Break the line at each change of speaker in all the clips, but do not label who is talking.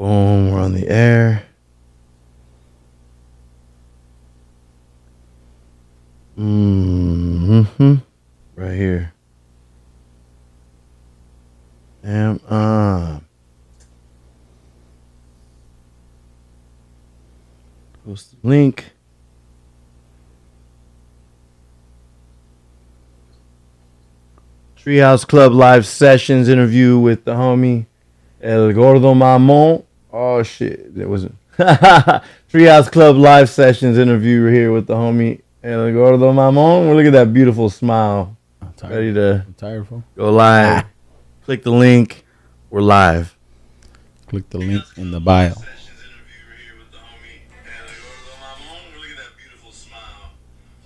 Boom, we're on the air. Right here. Post the link. Treehouse Club live sessions interview with the homie El Gordo Mamon. Oh shit, that wasn't. Treehouse Club live sessions interview here with the homie El Gordo Mamon. Well, look at that beautiful smile.
I'm tired.
Ready to
I'm tired, bro.
Go live. Click the link. We're live.
Click the link in the bio.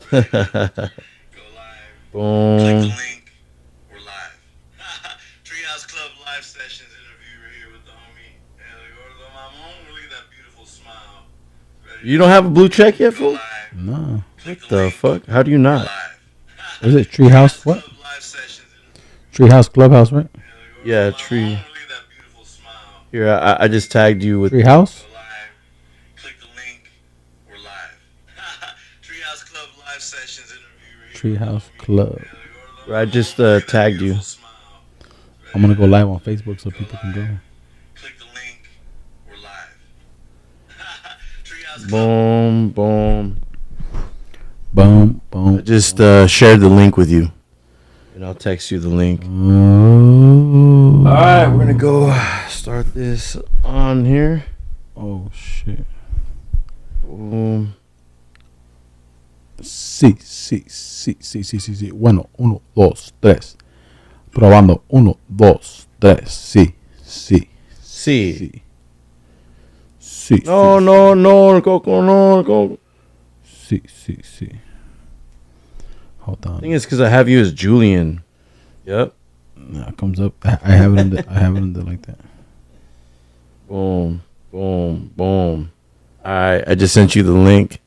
Boom. Click the link. We're live. Treehouse Club live sessions interview right here with the homie Gordo Mamon. Look at that beautiful smile. You don't have a blue check yet, fool?
No.
What the fuck? How do you not?
Is it Treehouse? What? Treehouse Clubhouse, right?
Yeah, tree. Here, I just tagged you with
Treehouse. Treehouse Club.
I just tagged you.
I'm gonna go live on Facebook so people can join.
Boom, boom,
boom, boom.
I just shared the link with you, and I'll text you the link.
Oh.
All right, we're gonna go start this on here.
Oh shit.
Boom.
Sí. Bueno, 1, 2, 3. Probando. 1, 2, 3. Sí.
No, Coco, no.
Sí. Hold on.
I think it's because I have you as Julian. Yep.
Nah, it comes up. I have it under like that.
Boom. All right, I just sent you the link.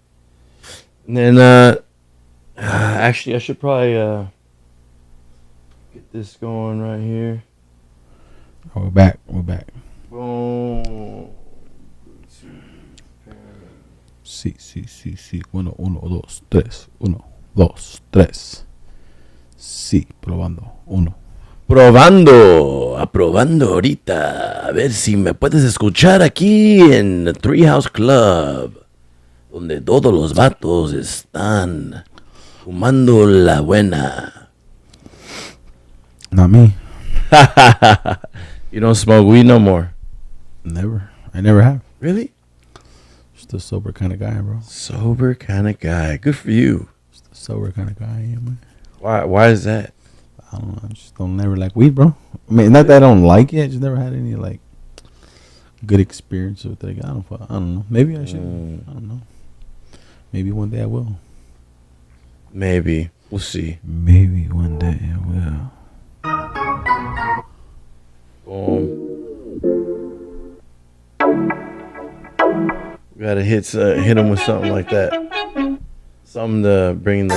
And then, actually, I should probably get this going right here.
Oh, we're back.
Boom.
Sí. Bueno, 1, 2, 3. 1, 2, 3. Sí, probando. 1.
Aprobando ahorita. A ver si me puedes escuchar aquí en Treehouse Club, donde todos los vatos están fumando la buena.
Not me.
You don't smoke weed no more?
Never. I never have.
Really?
Just a sober kind of guy, bro.
Sober kind of guy. Good for you.
Just a sober kind of guy, yeah, man.
Why is that?
I don't know. I just don't never like weed, bro. I mean, not that I don't like it. I just never had any like good experience with it. I don't know. Maybe I should. I don't know. Maybe one day I will.
Maybe. We'll see.
Maybe one day I will.
Boom. We gotta hit him with something like that. Something to bring the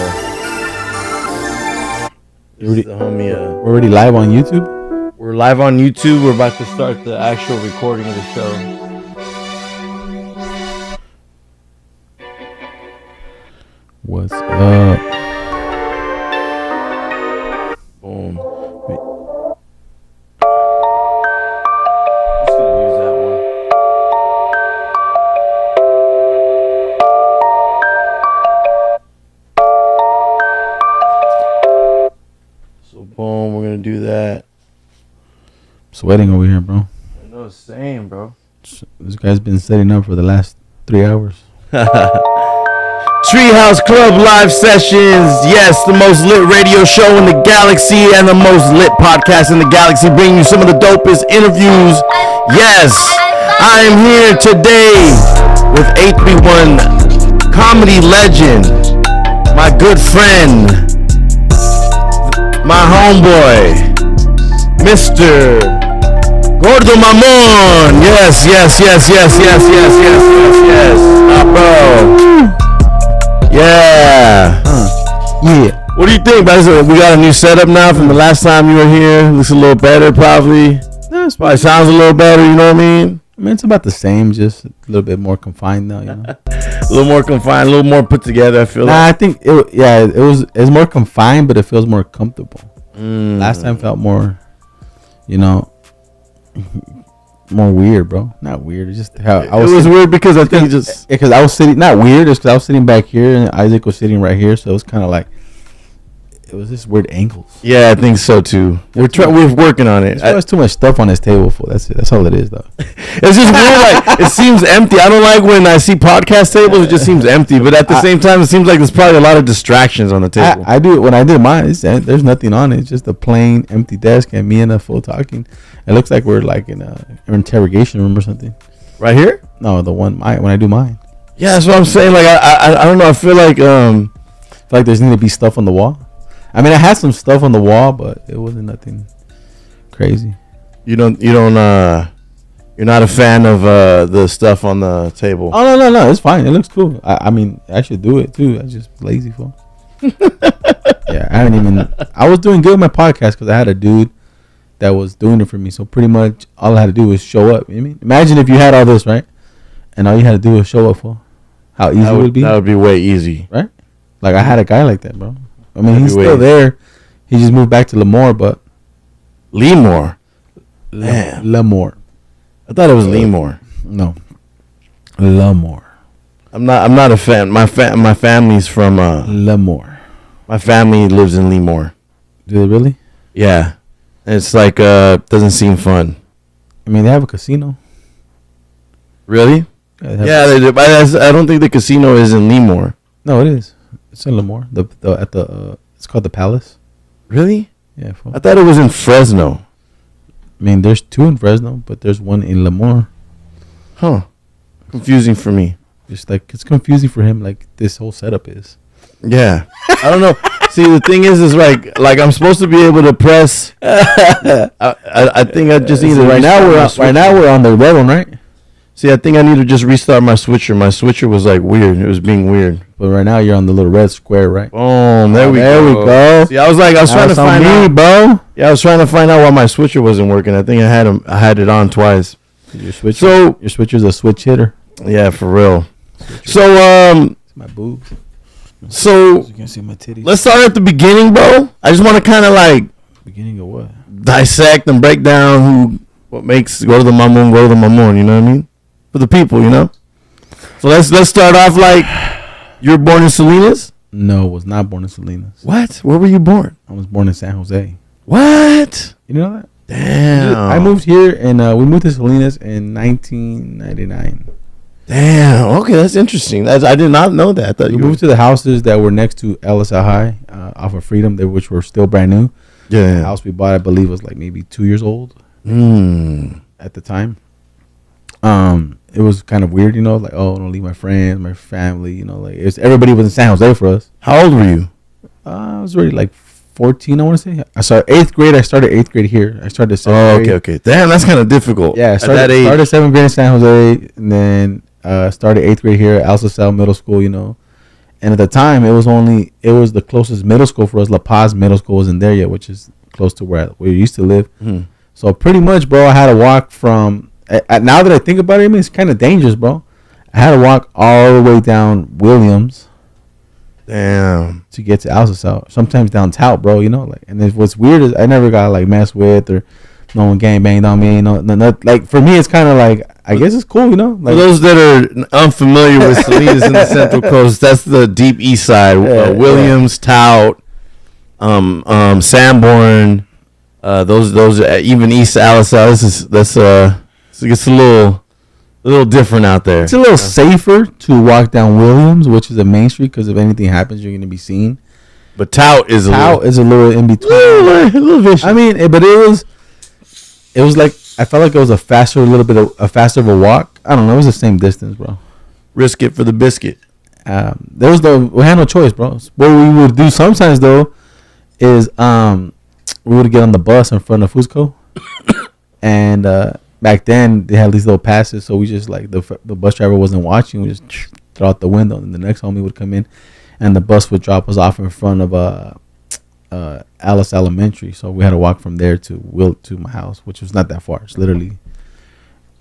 homie.
We're already live on YouTube?
We're live on YouTube. We're about to start the actual recording of the show.
What's up?
Boom. Just gonna use that one. So boom, we're gonna do that.
Sweating over here, bro.
I know, same, bro.
This guy's been setting up for the last 3 hours.
Treehouse Club live sessions. Yes, the most lit radio show in the galaxy and the most lit podcast in the galaxy, bringing you some of the dopest interviews. Yes, I am here today with 831 comedy legend, my good friend, my homeboy, Mr. Gordo Mamon. Yes. Bro. Yeah.
Yeah.
What do you think, man? We got a new setup now from the last time you were here. Looks a little better, probably. Probably sounds a little better, you know what I mean?
I mean, it's about the same, just a little bit more confined now, you know.
A little more confined, a little more put together. I feel.
I think it's more confined, but it feels more comfortable. Last time felt more, you know, more weird, bro. Not weird. It's just how I was.
It was weird because I think
because I was sitting. Not weird. It's because I was sitting back here and Isaac was sitting right here, so it was kind of like. It was just weird angles.
Yeah, I think so too. We're working on it.
There's too much stuff on this table for. That's it. That's all it is, though.
It's just weird. Like it seems empty. I don't like when I see podcast tables. It just seems empty. But at the same time, it seems like there's probably a lot of distractions on the table.
I do when I did mine. There's nothing on it. It's just a plain empty desk and me and a fool talking. It looks like we're like in an interrogation room or something.
Right here?
No, the one when I do mine.
Yeah, that's what I'm saying. Like I don't know. I feel like
there's need to be stuff on the wall. I mean, I had some stuff on the wall, but it wasn't nothing crazy.
You're not a fan of the stuff on the table.
Oh no, it's fine. It looks cool. I mean, I should do it too. I'm just lazy for. Yeah, I was doing good with my podcast because I had a dude that was doing it for me. So pretty much all I had to do was show up. You know what I mean, imagine if you had all this, right? And all you had to do was show up for. How easy it would be.
That would be way easy,
right? Like I had a guy like that, bro. I mean, he's still there. He just moved back to Lemoore, but
Lemoore.
Lemoore.
I thought it was Lemoore.
No, Lemoore.
I'm not a fan. My family's from
Lemoore.
My family lives in Lemoore.
Do they really?
Yeah. It's like doesn't seem fun.
I mean, they have a casino.
Really? Yeah, they do. But I don't think the casino is in Lemoore.
No, it is. It's in Lemoore. It's called the Palace.
Really?
Yeah.
I thought it was in Fresno.
I mean, there's two in Fresno, but there's one in Lemoore.
Huh. Confusing for me.
Just like it's confusing for him, like this whole setup is.
Yeah. I don't know. See, the thing is like I'm supposed to be able to press. I think I just need to.
Right now we're on the red one, right?
See, I think I need to just restart my switcher. My switcher was like weird. It was being weird.
But right now you're on the little red square, right?
Boom. There we go. See, I was trying to find out,
bro.
Yeah, I was trying to find out why my switcher wasn't working. I think I had it on twice.
Your switcher's a switch hitter.
Yeah, for real. So
it's my boobs.
So
you can see my titties.
Let's start at the beginning, bro. I just want to kind of like
beginning of what?
Dissect and break down what makes Gordo Mamon, you know what I mean? For the people, you know. So let's start off like you were born in Salinas?
No, was not born in Salinas.
What? Where were you born?
I was born in San Jose.
What?
You know that?
Damn.
I moved here and we moved to Salinas in 1999.
Damn. Okay, that's interesting. I did not know that. I thought
we moved to the houses that were next to LSI High off of Freedom, which were still brand new.
Yeah.
The house we bought, I believe, was like maybe 2 years old at the time. It was kind of weird, you know, like, oh, I don't leave my friends, my family, you know, like everybody was in San Jose for us.
How old were you?
I was already like 14, I want to say. I started 8th grade. I started 8th grade here. I started 7th grade.
Okay. Damn, that's kind of difficult.
Yeah, I started 7th grade in San Jose, and then started 8th grade here at Al Sal Middle School, you know. And at the time, it was the closest middle school for us. La Paz Middle School wasn't there yet, which is close to where we used to live. Mm-hmm. So pretty much, bro, I had to walk from. Now that I think about it, I mean, it's kind of dangerous, bro. I had to walk all the way down Williams.
Damn.
To get to Al Sal. Sometimes down Tout, bro, you know. Like, and what's weird is I never got like messed with or no one gang banged on me. No, like for me, it's kind of like I guess it's cool, you know. Like,
for those that are unfamiliar with Salinas in the Central Coast, that's the deep east side. Williams, Tout, Sanborn, those even east Al Sal. It's a little different out there.
It's a little safer to walk down Williams, which is a main street, because if anything happens, you're going to be seen.
But Tout is a
little in between.
A little vicious.
I mean, but it was like I felt like it was a faster of a walk. I don't know. It was the same distance, bro.
Risk it for the biscuit.
We had no choice, bro. What we would do sometimes though is we would get on the bus in front of Fusco, and back then they had these little passes, so we just like the bus driver wasn't watching. We just throw out the window, and the next homie would come in, and the bus would drop us off in front of Alice Elementary. So we had to walk from there to my house, which was not that far. It's literally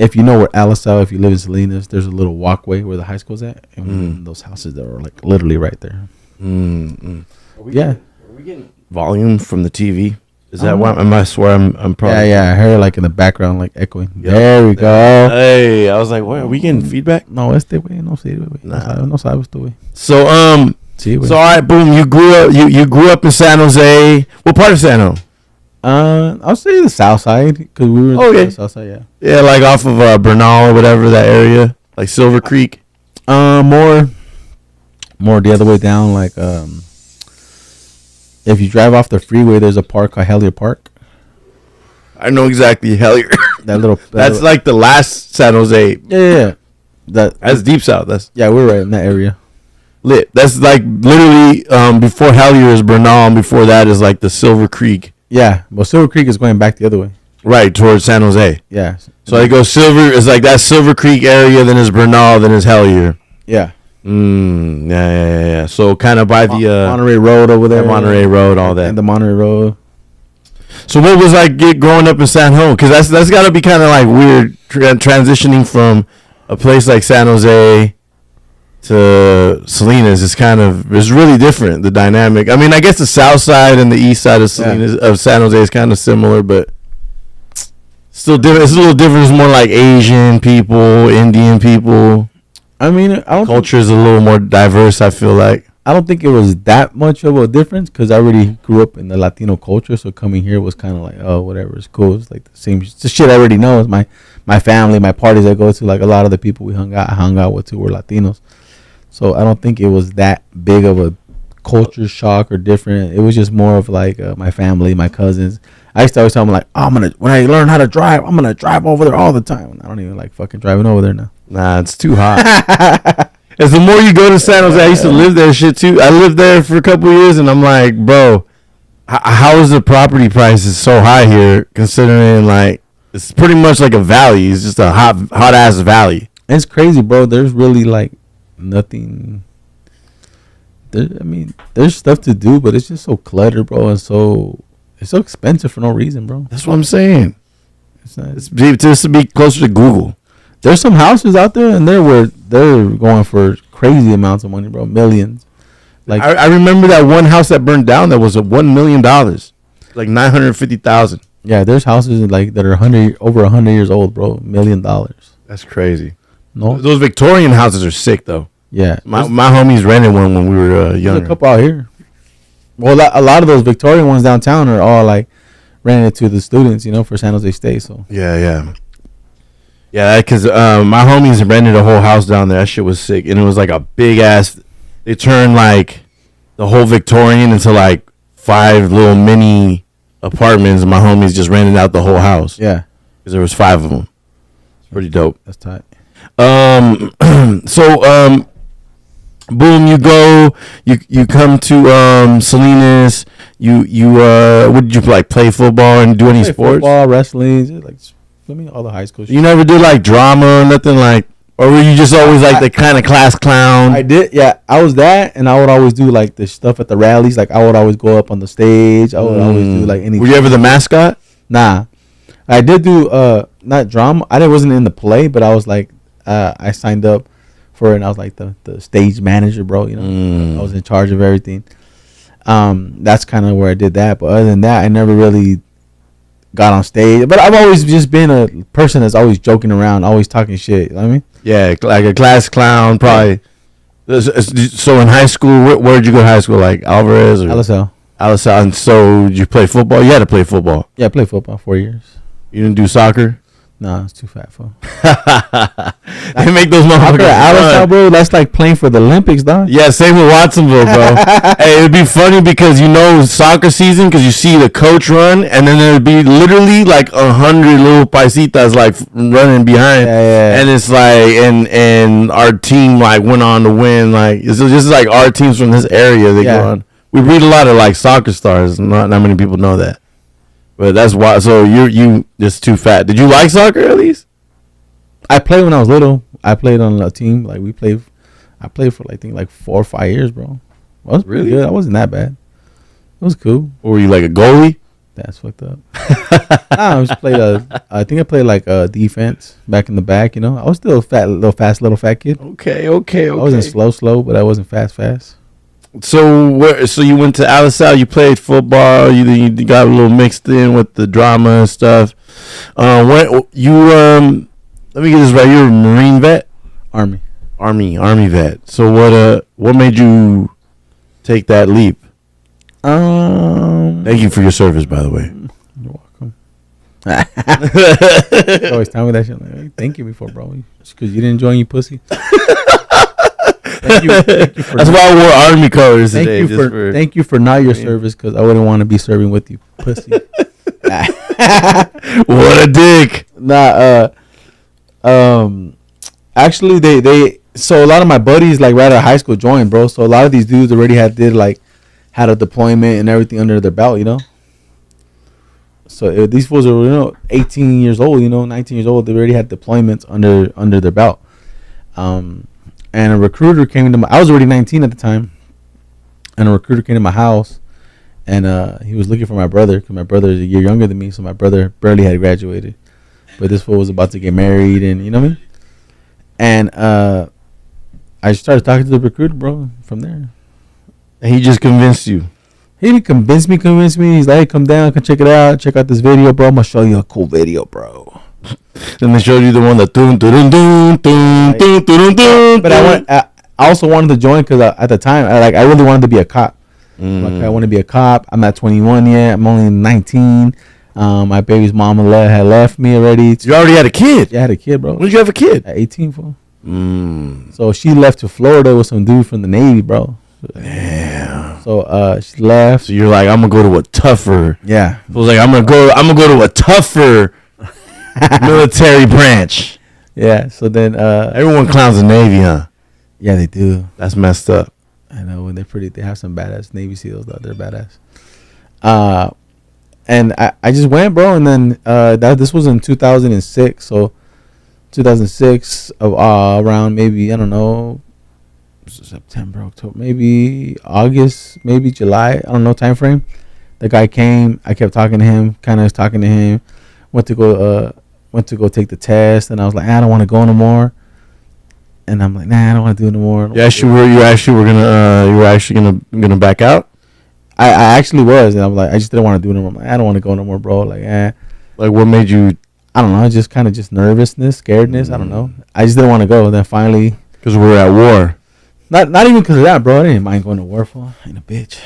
if you know where Alisal, if you live in Salinas, there's a little walkway where the high school's at, and those houses that are like literally right there. Yeah.
Are we getting volume from the TV? Is that why? I swear I'm probably.
Yeah. I heard it like in the background, like echoing. Yep. There we go.
Hey, I was like, "What? Are we getting feedback?"
No, este güey, no sé, güey. No sabes tú, güey.
So
Sí,
so all right, boom. You grew up in San Jose. What part of San Jose?
I'll say the south side because we were
Okay.
the south side. Yeah.
Yeah, like off of Bernal or whatever, that area, like Silver Creek.
More the other way down, like if you drive off the freeway, there's a park called Hellier Park.
I know exactly. Hellier. That's like the last San Jose.
Yeah.
That's deep south.
We're right in that area.
Lit. That's like literally before Hellier is Bernal, and before that is like the Silver Creek.
Yeah, well, Silver Creek is going back the other way.
Right, towards San Jose.
Yeah.
So it goes Silver. It's like that Silver Creek area, then it's Bernal, then it's Hellier.
Yeah.
Yeah. So kind of by the
Monterey Road over there.
Monterey Road, all that.
And the Monterey Road.
So what was like growing up in San Jose? Because that's got to be kind of like weird transitioning from a place like San Jose to Salinas. It's really different, the dynamic. I mean, I guess the south side and the east side of Salinas of San Jose is kind of similar, but still different. It's a little different. It's more like Asian people, Indian people.
I mean,
culture is a little more diverse, I feel like.
I don't think it was that much of a difference because I already grew up in the Latino culture, so coming here was kind of like, oh, whatever, it's cool. It's like the same. It's the shit I already know. It's my family, my parties I go to. Like a lot of the people I hung out with too were Latinos, so I don't think it was that big of a culture shock or different. It was just more of like my family, my cousins. I used to always tell them like, oh, when I learn how to drive, I'm gonna drive over there all the time. I don't even like fucking driving over there now.
Nah, it's too hot. As the more you go to San Jose, I used to live there shit too. I lived there for a couple of years, and I'm like, bro, how is the property prices so high here? Considering like it's pretty much like a valley. It's just a hot ass valley.
It's crazy, bro. There's really like nothing. There's stuff to do, but it's just so cluttered, bro, and it's so expensive for no reason, bro.
That's what I'm saying. It's just to be closer to Google.
There's some houses out there, and they're going for crazy amounts of money, bro, millions. Like
I remember that one house that burned down that was $1 million, like $950,000.
Yeah, there's houses like that are over 100 years old, bro, $1 million.
That's crazy.
No,
those Victorian houses are sick though.
Yeah,
my homies rented one when we were younger.
There's a couple out here. Well, a lot of those Victorian ones downtown are all like rented to the students, for San Jose State. So
yeah, because my homies rented a whole house down there. That shit was sick, and it was like a big ass. They turned like the whole Victorian into like 5 little mini apartments, and my homies just rented out the whole house.
Yeah,
because there was 5 of them. It's pretty dope.
That's tight.
So boom, you go, you come to Salinas. You what did you play football and do any sports?
Football, wrestling, like swimming, all the high school shit.
You never did like drama or nothing like, or were you just always like the kind of class clown?
I did, yeah. I was that, and I would always do like the stuff at the rallies. Like I would always go up on the stage. I would always do like any.
Were you ever the mascot?
Nah, I did do not drama. wasn't in the play, but I was like I signed up for it, and I was like the stage manager, bro. I was in charge of everything. That's kind of where I did that. But other than that, I never really got on stage. But I've always just been a person that's always joking around, always talking shit. You know what I mean? Yeah,
like a class clown, probably. So in high school, where did you go to high school? Like Alvarez or
Alisal.
And so did you play football? You had to play football.
Yeah, I played football 4 years.
You didn't do soccer?
Nah, it's too fat for.
They make those motherfuckers
Alisal, bro. That's like playing for the Olympics, dog.
Yeah, same with Watsonville, bro. Hey, it'd be funny because soccer season because you see the coach run, and then there'd be literally like 100 little paisitas like running behind, and it's like, and our team like went on to win. Like it's just like our teams from this area they go on. We read a lot of like soccer stars. Not many people know that. But that's why. So you just too fat. Did you like soccer at least?
I played when I was little. I played on a team. Like I played for like 4 or 5 years, bro. I was really good. I wasn't that bad. It was cool.
Or were you like a goalie?
That's fucked up. I just played I think I played like defense back in the back. You know, I was still a little fat kid.
Okay.
I wasn't slow, but I wasn't fast.
So so you went to Alisal. You played football. You got a little mixed in with the drama and stuff. When you let me get this right. You're a Marine vet, Army vet. So what made you take that leap? Thank you for your service, by the way.
You're welcome. You always tell me that shit. Like, hey, thank you before, bro. Just because you didn't join, you pussy. Thank you for
That's why I wore Army colors today.
Thank you for not your service, because I wouldn't want to be serving with you, pussy.
What a dick.
Nah. Actually, they so a lot of my buddies like right out of high school joined, bro. So a lot of these dudes already had a deployment and everything under their belt, you know. So these fools are 18 years old, 19 years old. They already had deployments under their belt. And a recruiter came into I was already 19 at the time, and a recruiter came to my house, and he was looking for my brother, because my brother is a year younger than me, so my brother barely had graduated, but this fool was about to get married, and you know what I mean. And I started talking to the recruiter, bro. From there,
and he just convinced you.
He didn't convince me. He's like, hey, come down, come check it out. Check out this video, bro. I'm gonna show you a cool video, bro.
Then they showed you the one that
But I also wanted to join because at the time I really wanted to be a cop. Like, I want to be a cop. I'm not 21 yet. I'm only 19. My baby's mama had left me already.
You already had a kid?
Yeah, I had a kid, bro.
When did you have a kid?
At 18, fool. So she left to Florida with some dude from the Navy, bro.
Damn.
So she left.
So you're like, I'm gonna go to a tougher.
Yeah.
I was like, I'm gonna go to a tougher military branch.
Yeah. So then
everyone clowns the Navy, huh?
Yeah, they do.
That's messed up.
I know, and they have some badass Navy SEALs though. They're badass. And I just went, bro, and then this was in 2006. So 2006 around maybe, I don't know, September, October, maybe August, maybe July, I don't know, time frame. The guy came. I kept talking to him, went to go take the test, and I was like, I don't want to go no more. And I'm like, nah, I don't want to do it no more.
You actually gonna back out?
I actually was, and I'm like, I just didn't want to do it no more. I'm like, I don't want to go no more, bro. Like,
Like, what made you?
I don't know, just nervousness, scaredness. I don't know. I just didn't want to go. And then finally,
because we're at war.
Not even because of that, bro. I didn't mind going to war for. I ain't a bitch.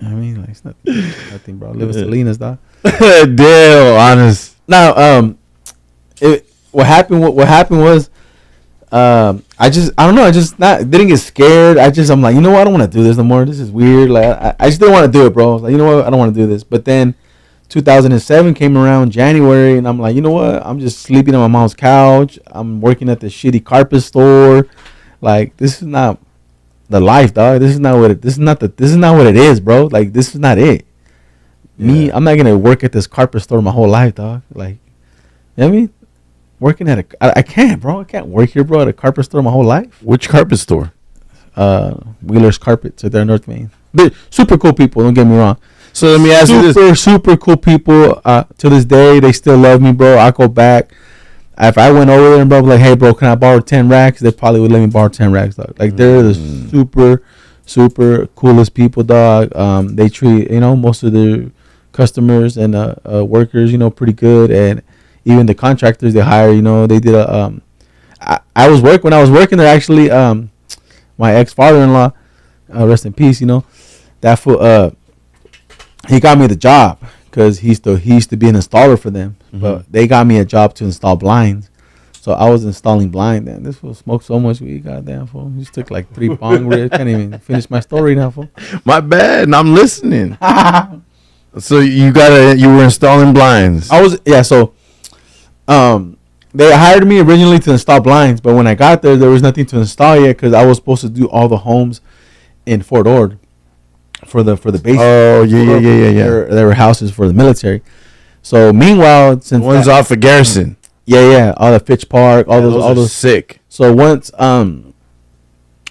I mean, like, it's nothing, bro. Live with Salinas, dog.
Damn, honest.
Now, what happened was, I didn't get scared. I'm like, you know what? I don't want to do this no more. This is weird. Like, I just didn't want to do it, bro. Like, you know what? I don't want to do this. But then 2007 came around, January, and I'm like, you know what? I'm just sleeping on my mom's couch. I'm working at the shitty carpet store. Like, this is not the life, dog. This is not what it is, bro. Like, this is not it. Yeah. I'm not gonna work at this carpet store my whole life, dog. Like, you know what I mean? Working at I can't, bro. I can't work here, bro, at a carpet store my whole life.
Which carpet store?
Wheeler's Carpets at their North Main. They're super cool people, don't get me wrong.
So let me ask you this.
Super cool people. To this day, they still love me, bro. I go back. If I went over there and bro, like, hey, bro, can I borrow 10 racks? They probably would let me borrow 10 racks, dog. Like, they're the super coolest people, dog. They treat, most of their customers and workers, pretty good. And even the contractors they hire, they did when I was working there, actually, my ex-father-in-law, rest in peace, that fool, he got me the job because he used to be an installer for them. Mm-hmm. But they got me a job to install blinds. So I was installing blind. Then this fool smoked so much weed, goddamn fool. He just took like 3 bong rips. Can't even finish my story now, fool.
My bad, and I'm listening. So you were installing blinds.
So they hired me originally to install blinds, but when I got there was nothing to install yet because I was supposed to do all the homes in Fort Ord for the base.
Oh yeah.
There were houses for the military. So meanwhile, since
one's off of Garrison.
Yeah, all the Fitch Park, all those
sick.
So once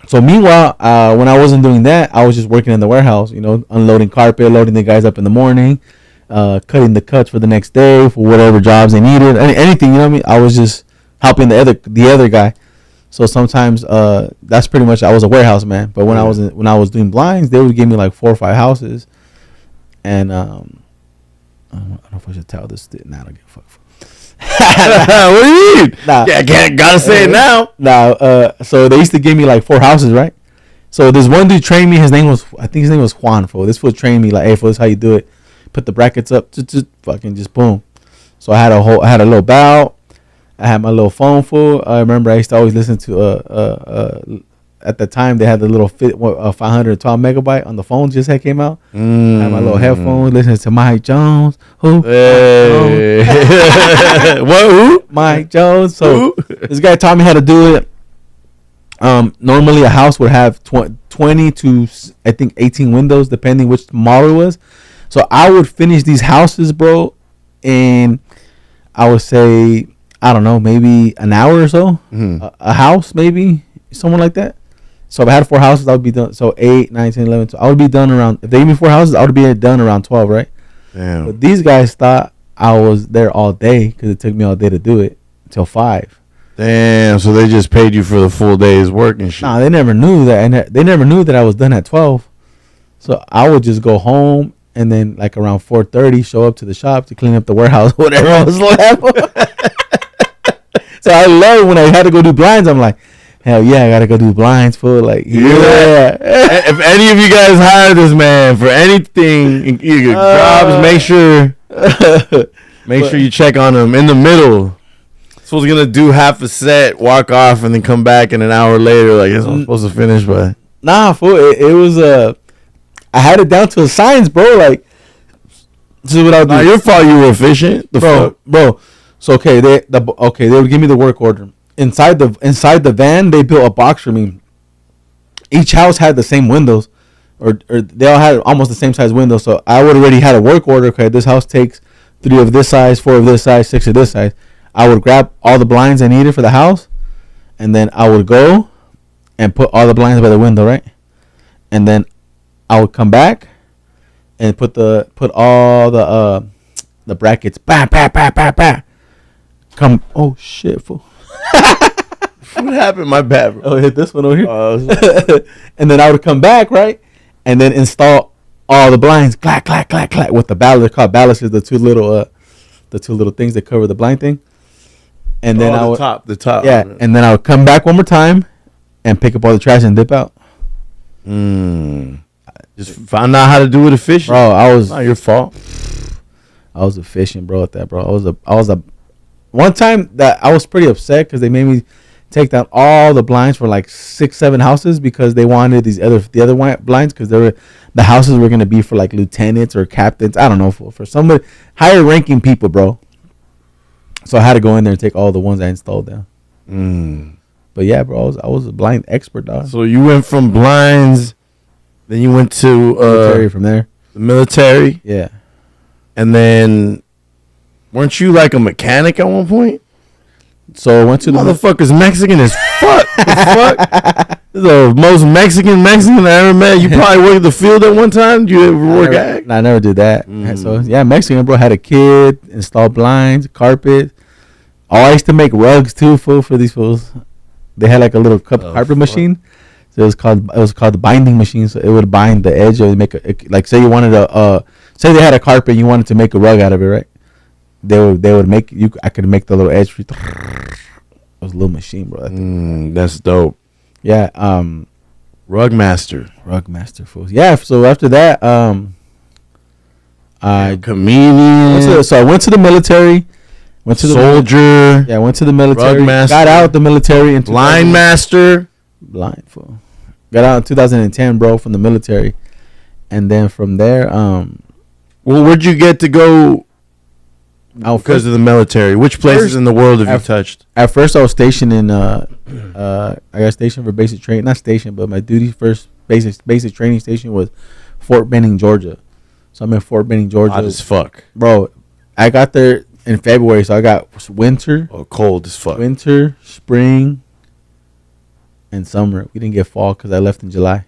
So meanwhile, when I wasn't doing that, I was just working in the warehouse, unloading carpet, loading the guys up in the morning, cutting the cuts for the next day for whatever jobs they needed, anything, you know what I mean? I was just helping the other guy. So sometimes that's pretty much, I was a warehouse man. But when I was doing blinds, they would give me like 4 or 5 houses, and I don't know if I should tell this. Nah, I don't give a fuck.
What do you mean?
Nah.
Yeah, gotta say it now.
Nah, so they used to give me like 4 houses, right? So this one dude trained me. I think his name was Juan. Fool. This fool trained me like, hey, fool, this is how you do it. Put the brackets up, fucking just boom. So I had a little bow. I had my little phone full. I remember I used to always listen to at the time they had the little 512 megabyte on the phone just had came out. I had my little headphones listening to Mike Jones. Who?
Hey. What? Who?
Mike Jones. So this guy taught me how to do it. Normally a house would have 20 to I think 18 windows depending which model it was. So I would finish these houses, bro, in I would say, I don't know, maybe an hour or so. A house, maybe somewhere like that. So if I had 4 houses, I would be done. So 8, 9, 10, 11, 12. I would be done around. If they gave me 4 houses, I would be done around 12, right?
Damn.
But these guys thought I was there all day because it took me all day to do it until 5.
Damn. So they just paid you for the full day's work and shit.
Nah, they never knew that, and they never knew that I was done at 12. So I would just go home and then like around 4:30 show up to the shop to clean up the warehouse, whatever I was left. So I love when I had to go do blinds. I'm like, hell yeah, I gotta go do blinds, fool. Like, yeah.
If any of you guys hire this man for anything, jobs, make sure you check on him in the middle. This was gonna do half a set, walk off, and then come back, and an hour later, like, it's supposed to finish, but
nah, fool. It was I had it down to a science, bro. Like, this is what I would do.
Not your fault. You were efficient,
bro. So they would give me the work order. Inside the van, they built a box for me. Each house had the same windows, or they all had almost the same size windows. So I would already had a work order. Okay, this house takes 3 of this size, 4 of this size, 6 of this size. I would grab all the blinds I needed for the house, and then I would go and put all the blinds by the window, right? And then I would come back and put all the brackets. Come. Oh shit, fool.
What happened? My bad, bro.
Oh, hit this one over here. And then I would come back, right, and then install all the blinds, clack, clack, clack, clack, with the ballast. They're called ballasts, the two little things that cover the blind thing. And then
the top.
Yeah, and then I would come back one more time and pick up all the trash and dip out.
Just found out how to do it efficient.
Bro,
It's not your fault.
I was efficient, bro, at that, bro. I was a one time that I was pretty upset because they made me take down all the blinds for like 6, 7 houses because they wanted the other blinds because the houses were gonna be for like lieutenants or captains. I don't know, for somebody higher ranking people, bro. So I had to go in there and take all the ones I installed down. But yeah, bro, I was a blind expert, dog.
So you went from blinds, then you went to
military from there.
The military,
yeah,
and then weren't you like a mechanic at one point?
So I went to the
motherfucker's Mexican as fuck. The most Mexican I ever met. You probably worked the field at one time. Did you ever work ag?
I never did that. So yeah, Mexican, bro. Had a kid, installed blinds, carpet. Oh, I used to make rugs too, fool, for these fools. They had like a little carpet machine. So it was called the binding machine. So it would bind the edge of like say you wanted say they had a carpet and you wanted to make a rug out of it, right? They would make you. I could make the little edge. It was a little machine, bro.
That's dope.
Yeah.
Rug master,
fools. Yeah. So after that,
comedian.
So I went to the military. Went to the
soldier.
Yeah, went to the military.
Rug master.
Got out the military in
blind master.
Blind fool. Got out in 2010, bro, from the military, and then from there,
well, where'd you get to go? Because of the military. Which places in the world have you touched?
At first, I was stationed in. I got stationed for basic training. Not stationed, but my first basic training station was Fort Benning, Georgia. So I'm in Fort Benning, Georgia.
Hot as fuck,
bro. I got there in February, so I got winter.
Oh, cold as fuck.
Winter, spring, and summer. We didn't get fall because I left in July.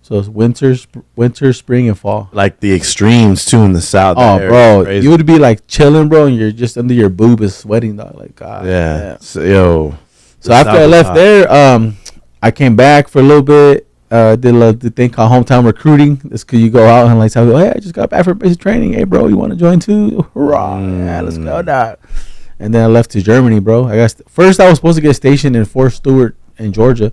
So it's winter, spring, and fall.
Like the extremes too in the south.
Oh, bro, you would be like chilling, bro, and you're just under your boob is sweating, dog. Like, God.
Yeah. So
after I left there, I came back for a little bit. Did the thing called hometown recruiting. This could you go out and like tell me, oh, hey, I just got back from basic training. Hey, bro, you want to join too? Hurrah! Yeah, let's go, dog. And then I left to Germany, bro. First I was supposed to get stationed in Fort Stewart in Georgia.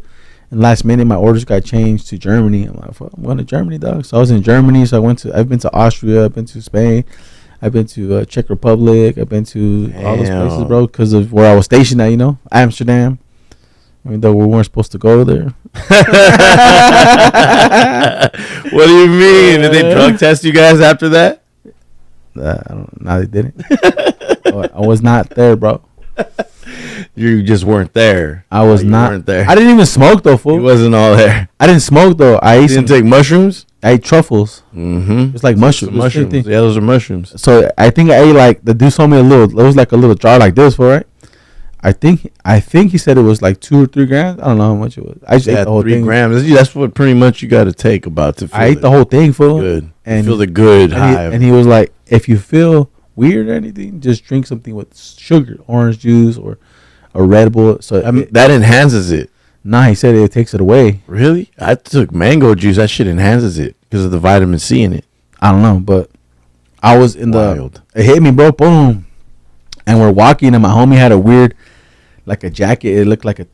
And last minute, my orders got changed to Germany. I'm like, I'm going to Germany, dog. So I was in Germany. So I've been to Austria. I've been to Spain. I've been to Czech Republic. I've been to all those places, bro, because of where I was stationed at, Amsterdam. Even though we weren't supposed to go there.
What do you mean? Did they drug test you guys after that?
I don't know. No, they didn't. I was not there, bro.
You just weren't there.
I was not
weren't there.
I didn't even smoke though, fool.
He wasn't all there.
I didn't smoke though.
You didn't take mushrooms?
I ate truffles.
Mm-hmm.
It's like mushrooms.
Yeah, those are mushrooms.
So I think I ate like the dude told me it was like a little jar like this, for right? I think he said it was like 2 or 3 grams. I don't know how much it was. I just ate the whole
3
thing.
3 grams. That's what pretty much you got to take about to feel.
I ate the whole thing, fool.
Good.
And
feel the good high.
And he was like, if you feel weird or anything, just drink something with sugar, orange juice or a Red Bull. So
that enhances it.
Nah, he said it takes it away.
Really? I took mango juice. That shit enhances it because of the vitamin C in it.
I don't know, but I was in it hit me, bro. Boom. And we're walking, and my homie had a weird, like a jacket. It looked like a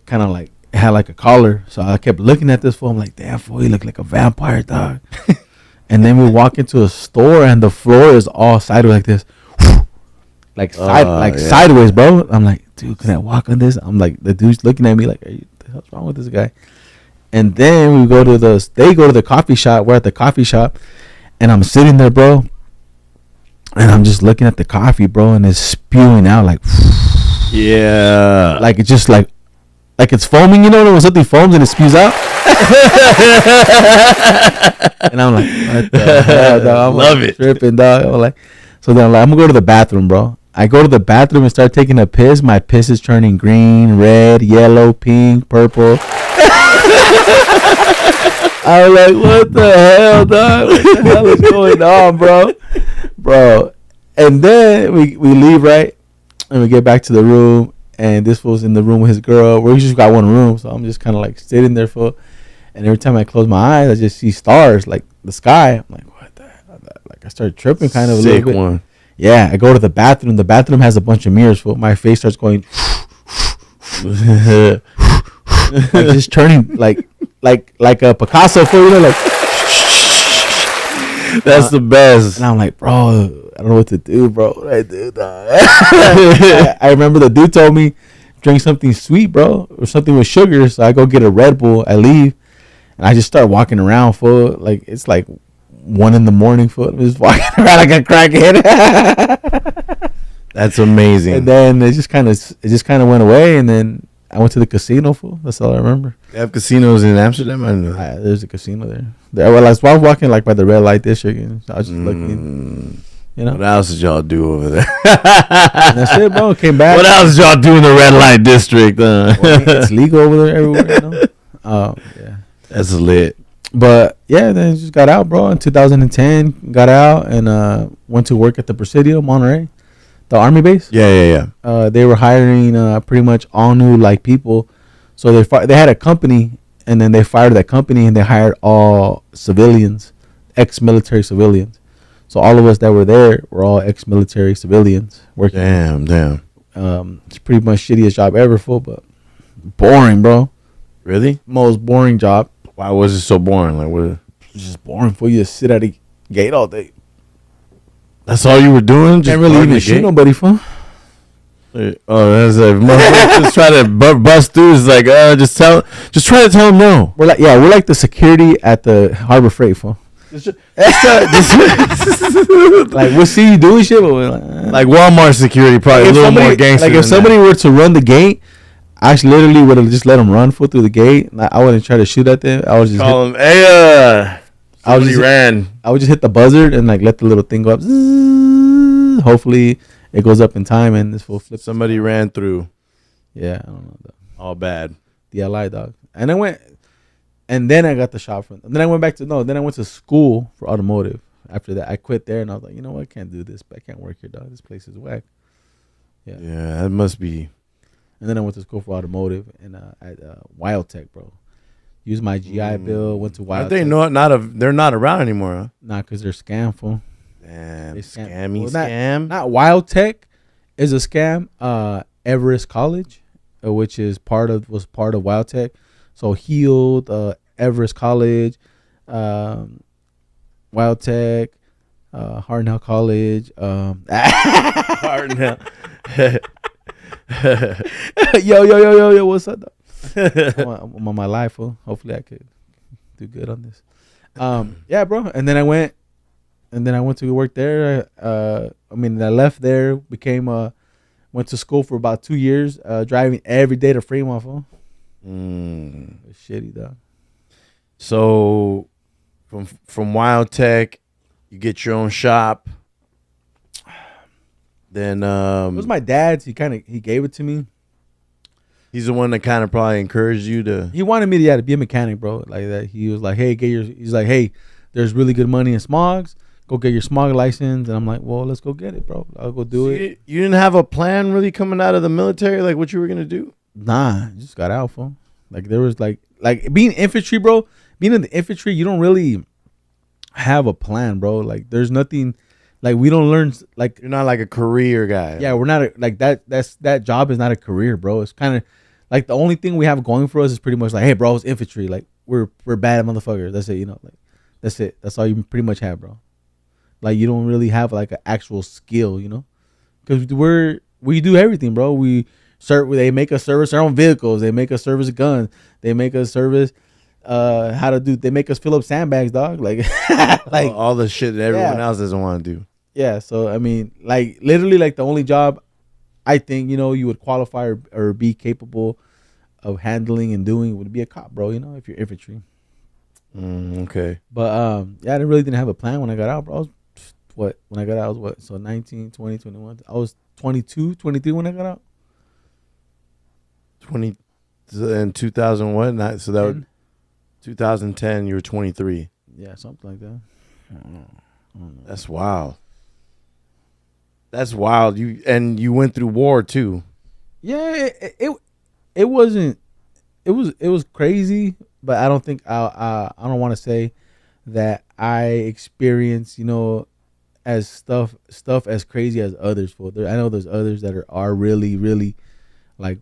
kind of like, it had like a collar. So I kept looking at this fool. I'm like, damn, fool, he looked like a vampire, dog. And then we walk into a store, and the floor is all sideways like this. Sideways, bro. I'm like, dude, can I walk on this? I'm like, the dude's looking at me like, what the hell's wrong with this guy? And then they go to the coffee shop. We're at the coffee shop, and I'm sitting there, bro, and I'm just looking at the coffee, bro, and it's spewing out like,
yeah,
like it's just like it's foaming, when something foams and it spews out. And I'm like, what the hell, dog?
Love it.
Tripping, dog. I'm like, so then I'm gonna go to the bathroom, bro. I go to the bathroom and start taking a piss. My piss is turning green, red, yellow, pink, purple. I was like, what the hell, dog? What the hell is going on, bro? And then we leave, right? And we get back to the room, and this fool's in the room with his girl. We just got one room, so I'm just kind of like sitting there, fool. And every time I close my eyes, I just see stars, like the sky. I'm like, what the hell? Like I started tripping kind of a little bit. One. Yeah, I go to the bathroom. The bathroom has a bunch of mirrors, fool. My face starts going, like just turning like a Picasso, fool. Like
that's the best.
And I'm like, bro, I don't know what to do, bro. What do I do, dog? I remember the dude told me, drink something sweet, bro, or something with sugar. So I go get a Red Bull. I leave, and I just start walking around, fool. Like it's like 1 a.m, fool. I'm just walking around like a crackhead.
That's amazing.
And then it just kind of went away, and then I went to the casino, fool. That's all I remember.
They have casinos in Amsterdam? I don't know.
There's a casino there. Well, I was walking like by the red light district, and I was just looking.
What else did y'all do over there?
That's it, bro. Came back.
What else did y'all do in the red light district?
Well, it's legal over there everywhere, Oh, yeah.
That's lit.
But, yeah, then just got out, bro. In 2010, got out and went to work at the Presidio, Monterey, the Army base.
Yeah.
They were hiring pretty much all new, like, people. So they had a company, and then they fired that company, and they hired all civilians, ex-military civilians. So all of us that were there were all ex-military civilians working.
Damn.
It's pretty much shittiest job ever, full, but boring, bro.
Really?
Most boring job.
Why was it so boring? Like, what?
It's just boring for you to sit at a gate all day.
That's all you were doing?
Can't really even shoot nobody, fool.
Oh, that's like just try to bust through. It's like, just try to tell them no.
We're like the security at the Harbor Freight, fool. Like we'll see you doing shit, but we're
like Walmart security, probably a little more gangster.
Like if somebody were to run the gate, I literally would have just let them run through the gate. I wouldn't try to shoot at them. I would just
call them. Hey, I would
just hit the buzzer and like let the little thing go up. Zzz, hopefully it goes up in time and this will flip.
Somebody ran through.
Yeah, I don't know.
All bad.
DLI, dog. And I went, and then I got the shop from. And then I went back to Then I went to school for automotive. After that, I quit there, and I was like, you know what, I can't do this. I can't work here, dog. This place is whack.
Yeah, that must be.
And then I went to school for automotive and at Wild Tech, bro. Used my GI Bill. Went to Wild.
They're not around anymore, huh?
Nah, cause they're scamful.
Damn,
They
scam.
Not Wild Tech is a scam. Everest College, which was part of Wild Tech. So Healed, Everest College, Wild Tech, Hardenell College.
Hardenell.
Yo, what's up, dog? I'm on my life, fool. Hopefully I could do good on this. Yeah, bro. And then I went to work there. I left there, went to school for about 2 years, driving every day to Fremont, fool. Shitty, dog.
So from Wild Tech, you get your own shop. Then
it was my dad's. He gave it to me.
He's the one that kind of probably encouraged you to.
He wanted me to be a mechanic, bro. Like that. He was like, hey, there's really good money in smogs. Go get your smog license. And I'm like, well, let's go get it, bro. I'll go do it.
You didn't have a plan really coming out of the military, like what you were gonna do?
Nah, I just got out, fool. Like there was like being infantry, bro. Being in the infantry, you don't really have a plan, bro. Like there's nothing. Like we don't learn. Like
you're not like a career guy.
Yeah, we're not that job is not a career, bro. It's kind of like the only thing we have going for us is pretty much like, hey, bro, it's infantry. Like we're bad motherfuckers. That's it. You know, like that's it. That's all you pretty much have, bro. Like you don't really have like an actual skill, you know, because we do everything, bro. They make us service our own vehicles. They make us service guns. They make us service they make us fill up sandbags, dog. Like like
all the shit that everyone else doesn't want to do.
Yeah, so I mean, like literally, like the only job I think you would qualify or be capable of handling and doing would be a cop, bro. You know, if you're infantry.
Okay.
But yeah, I really didn't have a plan when I got out, bro. When I got out, I was so 19, 20, 21. I was 22, 23 when I got out.
20 in 2000 what? So that was 2010. You were 23.
Yeah, something like that. I don't know.
That's wild. That's wild. You went through war too.
Yeah, it wasn't. It was crazy, but I don't think I don't want to say that I experienced as stuff as crazy as others. I know there's others that are really really like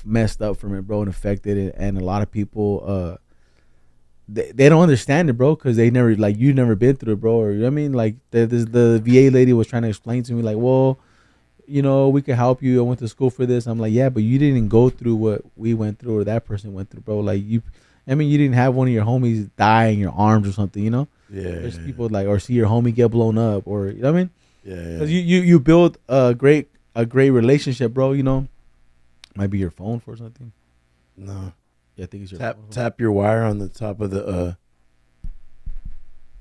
messed up from it, bro, and affected, and a lot of people they don't understand it, bro, because they never you've never been through it, bro. Or I mean, like the VA lady was trying to explain to me, like, well, we can help you. I went to school for this. I'm like, yeah, but you didn't go through what we went through or that person went through, bro. Like you didn't have one of your homies die in your arms or something, Yeah. There's people or see your homie get blown up, or you know what I mean?
Yeah.
Because you build a great relationship, bro. Might be your phone for something.
No.
Yeah, I think it's your phone.
Tap your wire on the top of the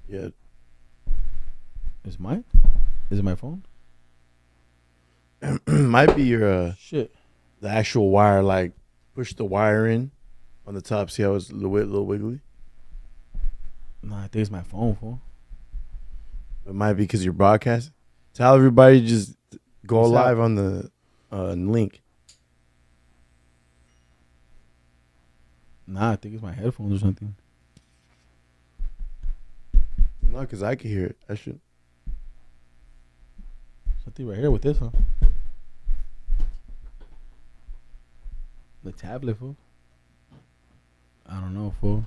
yeah.
Is it my phone?
Might be your
shit.
The actual wire, like push the wire in on the top. See how it's a little wiggly?
Nah, I think it's my phone, fool.
It might be because you're broadcasting. Tell everybody just go live on the link.
Nah, I think it's my headphones or something.
No, because I can hear it. I should.
Something right here with this, huh? The tablet, fool. I don't know, fool.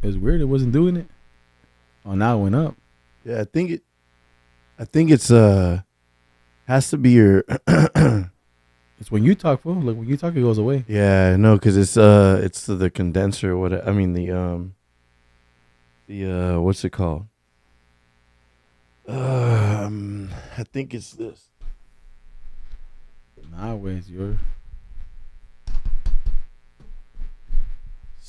It was weird. It wasn't doing it. Oh, now it went up.
Yeah, I think it's has to be your.
It's when you talk, fool. Like when you talk, it goes away.
Yeah, no, because it's the condenser. What I mean the what's it called? I think it's this.
Nah, where's your?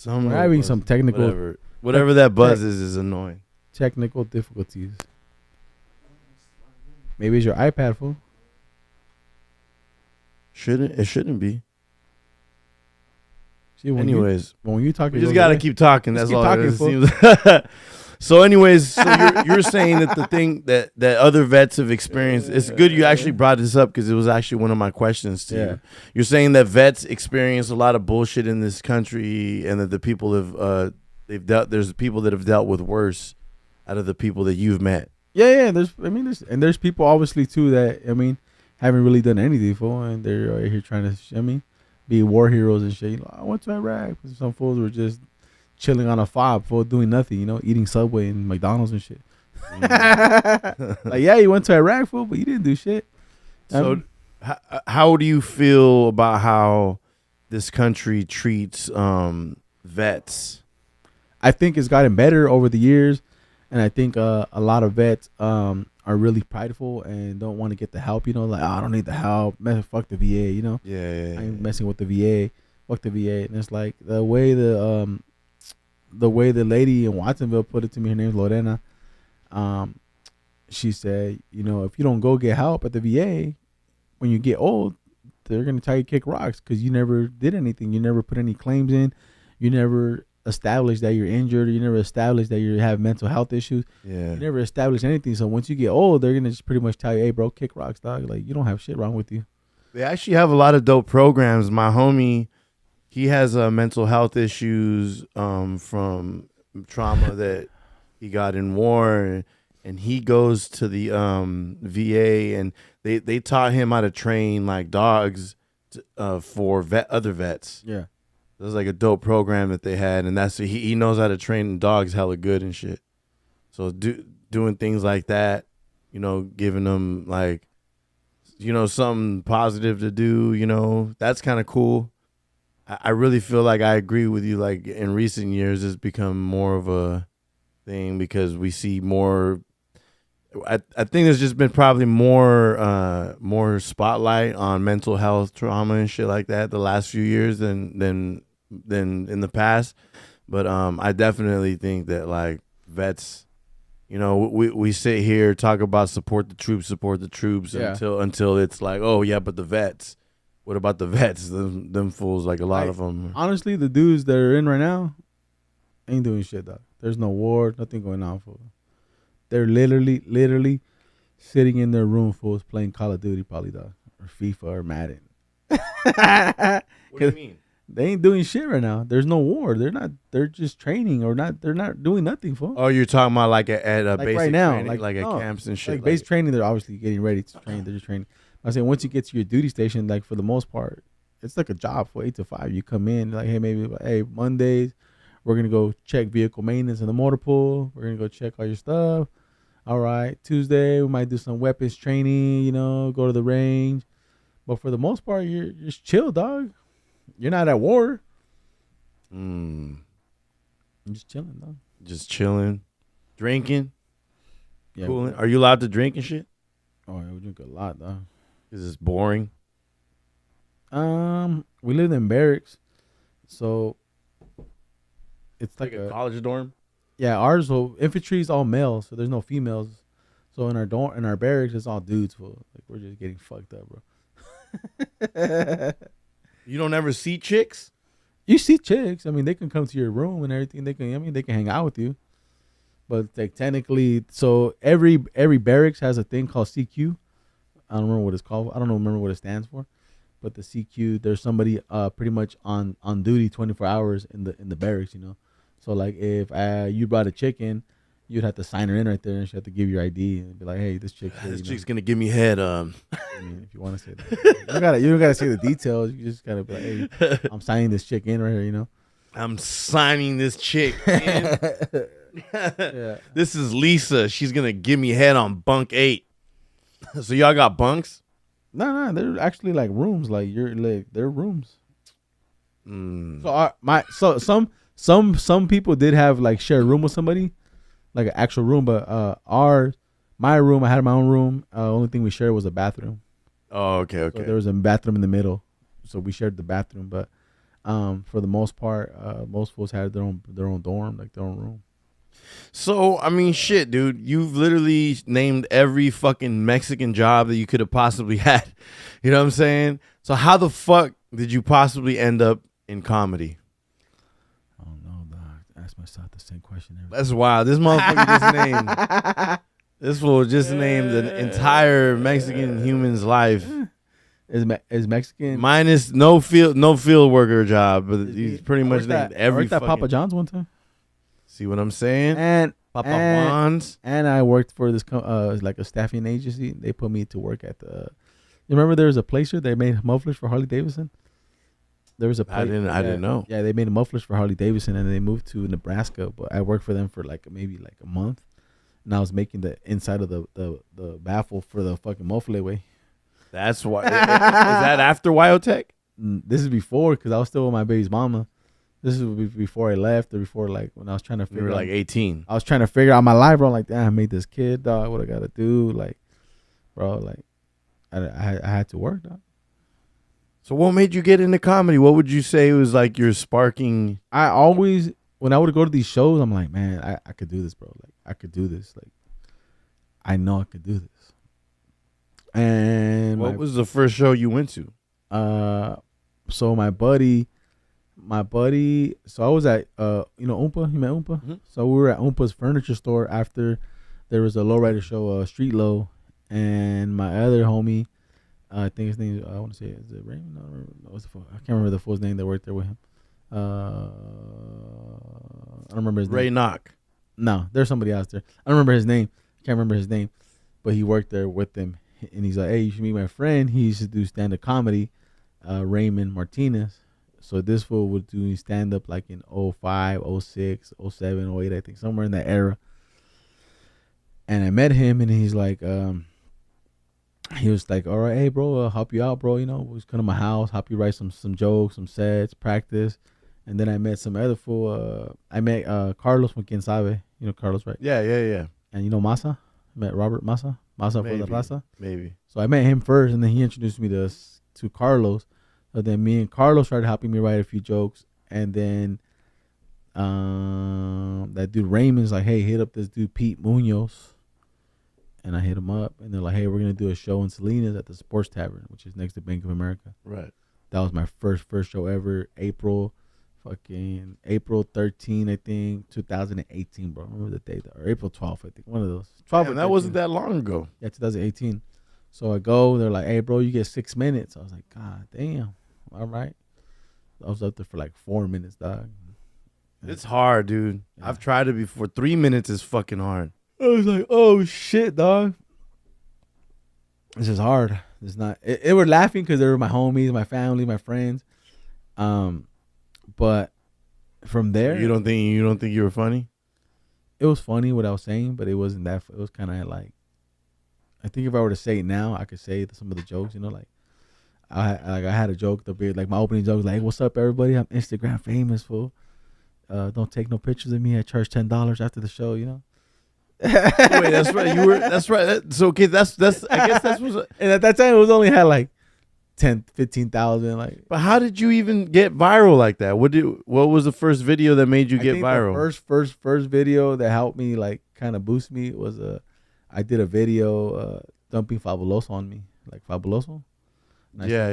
We're
having some technical.
Whatever that buzz is annoying.
Technical difficulties. Maybe it's your iPad, fool.
It shouldn't be.
See, when
Anyways,
when you talk,
we just gotta keep talking. That's
keep
all.
talking,
It
fool.
seems. So, anyways, so you're saying that the thing that other vets have experienced. It's good you actually brought this up because it was actually one of my questions to you. You're saying that vets experience a lot of bullshit in this country, and that the people have there's people that have dealt with worse out of the people that you've met.
Yeah. There's people obviously too that haven't really done anything for, and they're right here trying to be war heroes and shit. I went to Iraq. Some fools were just chilling on a fob for doing nothing, eating Subway and McDonald's and shit. Like, yeah, you went to Iraq, fool, but you didn't do shit.
So, how do you feel about how this country treats vets?
I think it's gotten better over the years, and I think a lot of vets are really prideful and don't want to get the help. Like, I don't need the help. Man, fuck the VA.
Yeah.
I ain't messing with the VA. Fuck the VA. And it's like the way the lady in Watsonville put it to me. Her name's Lorena. She said, if you don't go get help at the VA, when you get old, they're gonna tell you to kick rocks because you never did anything. You never put any claims in. You never established that you're injured. You never established that you have mental health issues.
Yeah.
You never established anything. So once you get old, they're gonna just pretty much tell you, "Hey, bro, kick rocks, dog. Like, you don't have shit wrong with you."
They actually have a lot of dope programs. My homie, he has mental health issues from trauma that he got in war, and he goes to the VA, and they taught him how to train like dogs for other vets.
Yeah.
It was like a dope program that they had, and that's he knows how to train dogs hella good and shit. So doing things like that, giving them like, something positive to do, that's kind of cool. I really feel like I agree with you. Like, in recent years, it's become more of a thing because we see more. I think there's just been probably more spotlight on mental health trauma and shit like that the last few years than in the past. But I definitely think that like vets, we sit here talk about support the troops until it's like, oh yeah, but the vets. What about the vets? Them fools, like a lot of them.
Honestly, the dudes that are in right now ain't doing shit, dog. There's no war, nothing going on for them. They're literally sitting in their room, fools, playing Call of Duty, probably, dog, or FIFA or Madden.
What do you mean?
They ain't doing shit right now. There's no war. They're not. They're just training or not. They're not doing nothing, fool.
Oh, you're talking about like at a
Like
basic
right now,
training, like at camps and shit.
Like base training, they're obviously getting ready to train. They're just training. I say once you get to your duty station, like for the most part, it's like a job for 8 to 5. You come in like, hey, Mondays, we're gonna go check vehicle maintenance in the motor pool. We're gonna go check all your stuff. All right, Tuesday we might do some weapons training. Go to the range. But for the most part, you're just chill, dog. You're not at war. I'm just chilling, dog.
Just chilling, drinking,
Yeah.
cooling. Are you allowed to drink and shit?
Oh, yeah, we drink a lot, dog.
Because it's boring.
We lived in barracks, so it's like
a college dorm.
Yeah, ours. So infantry is all males, so there's no females. So in our barracks, it's all dudes. Like, we're just getting fucked up, bro.
You don't ever see chicks?
You see chicks. They can come to your room and everything. They can hang out with you. But like technically, so every barracks has a thing called CQ. I don't remember what it's called. I don't remember what it stands for. But the CQ, there's somebody pretty much on duty 24 hours in the barracks. So like if you brought a chick in, you'd have to sign her in right there, and she had to give your ID and be like, hey, this chick's here,
chick's gonna give me head.
If you want to say that, you don't gotta say the details. You just gotta be like, hey, I'm signing this chick in right here.
I'm signing this chick in.
Yeah.
This is Lisa. She's gonna give me head on bunk 8. So y'all got bunks?
No, they're actually like rooms. Like they're rooms. So some people did have like share a room with somebody, like an actual room. But my room, I had my own room. Only thing we shared was a bathroom.
Oh, okay.
So there was a bathroom in the middle, so we shared the bathroom. But for the most part, most folks had their own dorm, like their own room.
So, shit, dude. You've literally named every fucking Mexican job that you could have possibly had. You know what I'm saying? So how the fuck did you possibly end up in comedy?
ask myself the same question.
That's wild. This motherfucker just named. This fool just named an entire Mexican human's life.
Is Mexican
minus no field worker job, but he's pretty much named every.
I worked at Papa John's one time.
See what I'm saying?
And
Papa John's.
And I worked for this like a staffing agency. They put me to work at the. You remember there was a place here they made mufflers for Harley Davidson. There was a place.
I didn't know.
Yeah, they made mufflers for Harley Davidson, and they moved to Nebraska. But I worked for them for maybe a month, and I was making the inside of the baffle for the fucking muffler way.
That's why. Is that after Wyotech?
This is before, because I was still with my baby's mama. This is before I left, or before when I was trying to figure.
You were 18.
I was trying to figure out my life, bro. Like, damn, I made this kid, dog. What I gotta do, I had to work, dog.
So what made you get into comedy? What would you say was like your sparking?
I always, when I would go to these shows, I'm like, man, I could do this, bro. Like, I could do this. Like, I know I could do this. And
what was the first show you went to?
So my buddy, so I was at, Oompa, you met Oompa? Mm-hmm. So we were at Oompa's furniture store after there was a lowrider show, Street Low, and my other homie, I think his name, I want to say, is it Raymond? No, what's the full? I can't remember the fool's name that worked there with him. I don't remember his name.
Ray Knock.
No, there's somebody else there. I don't remember his name. Can't remember his name, but he worked there with them. And he's like, hey, you should meet my friend. He used to do stand-up comedy, Raymond Martinez. So this fool would do stand-up like in 05, 06, 07, 08, I think, somewhere in that era. And I met him, and he's like, he was like, all right, hey, bro, I'll help you out, bro. Just come to my house, help you write some jokes, some sets, practice. And then I met some other fool. I met Carlos from Quien Sabe. You know Carlos, right?
Yeah.
And you know Masa? I met Robert Masa. Masa for the Raza.
Maybe.
So I met him first, and then he introduced me to Carlos. So then me and Carlos started helping me write a few jokes. And then that dude Raymond's like, hey, hit up this dude Pete Munoz. And I hit him up, and they're like, hey, we're going to do a show in Salinas at the Sports Tavern, which is next to Bank of America.
Right.
That was my first show ever, April 13, I think, 2018, bro. I remember the date, or April 12th, I think, one of those. 12
and that wasn't that long ago.
Yeah, 2018. So I go, they're like, hey, bro, you get 6 minutes. I was like, God damn, all right. I was up there for 4 minutes, dog.
It's hard, dude. Yeah. I've tried it before. 3 minutes is fucking hard.
I was like, oh, shit, dog. This is hard. It's not. They were laughing because they were my homies, my family, my friends. But from there,
you don't think you were funny?
It was funny what I was saying, but it wasn't that. It was kind of I think if I were to say it now, I could say some of the jokes. I had a joke. My opening joke was like, hey, "What's up, everybody? I'm Instagram famous, fool. Don't take no pictures of me. I charge $10 after the show,
Wait, that's right. That's right. So okay, that's. I guess that's was.
And at that time, it was only had 10, 15,000.
But how did you even get viral like that? What was the first video that made you get viral?
The first video that helped me kind of boost me was I did a video dumping Fabuloso on me, Fabuloso.
Yeah.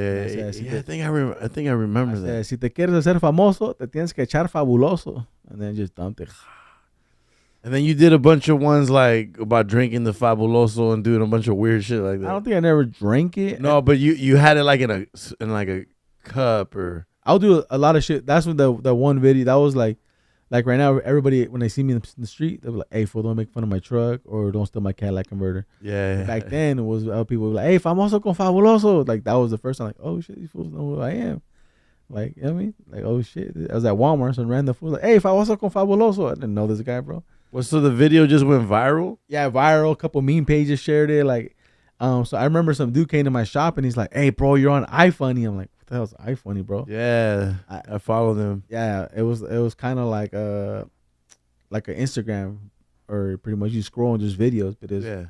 I think I remember that.
Si te quieres hacer famoso, te tienes que echar fabuloso, and then just dumped it.
And then you did a bunch of ones about drinking the Fabuloso and doing a bunch of weird shit like that.
I don't think I never drank it.
No, but you had it in a cup or.
I'll do a lot of shit. That's what the one video that was like right now. Everybody when they see me in the street, they're like, "Hey, fool, don't make fun of my truck or don't steal my Cadillac converter."
Yeah.
Back then, it was people were like, "Hey, famoso con fabuloso." That was the first time. Oh shit, these fools know who I am. You know what I mean? Oh shit. I was at Walmart, some random fool hey, famoso con fabuloso. I didn't know this guy, bro.
Well, so the video just went viral?
Yeah, viral. A couple meme pages shared it. So I remember some dude came to my shop and he's like, "Hey, bro, you're on iFunny." I'm like, "What the hell's iFunny, bro?"
Yeah, I follow them.
Yeah, it was kind of like an Instagram, or pretty much you scroll on just videos. But yeah.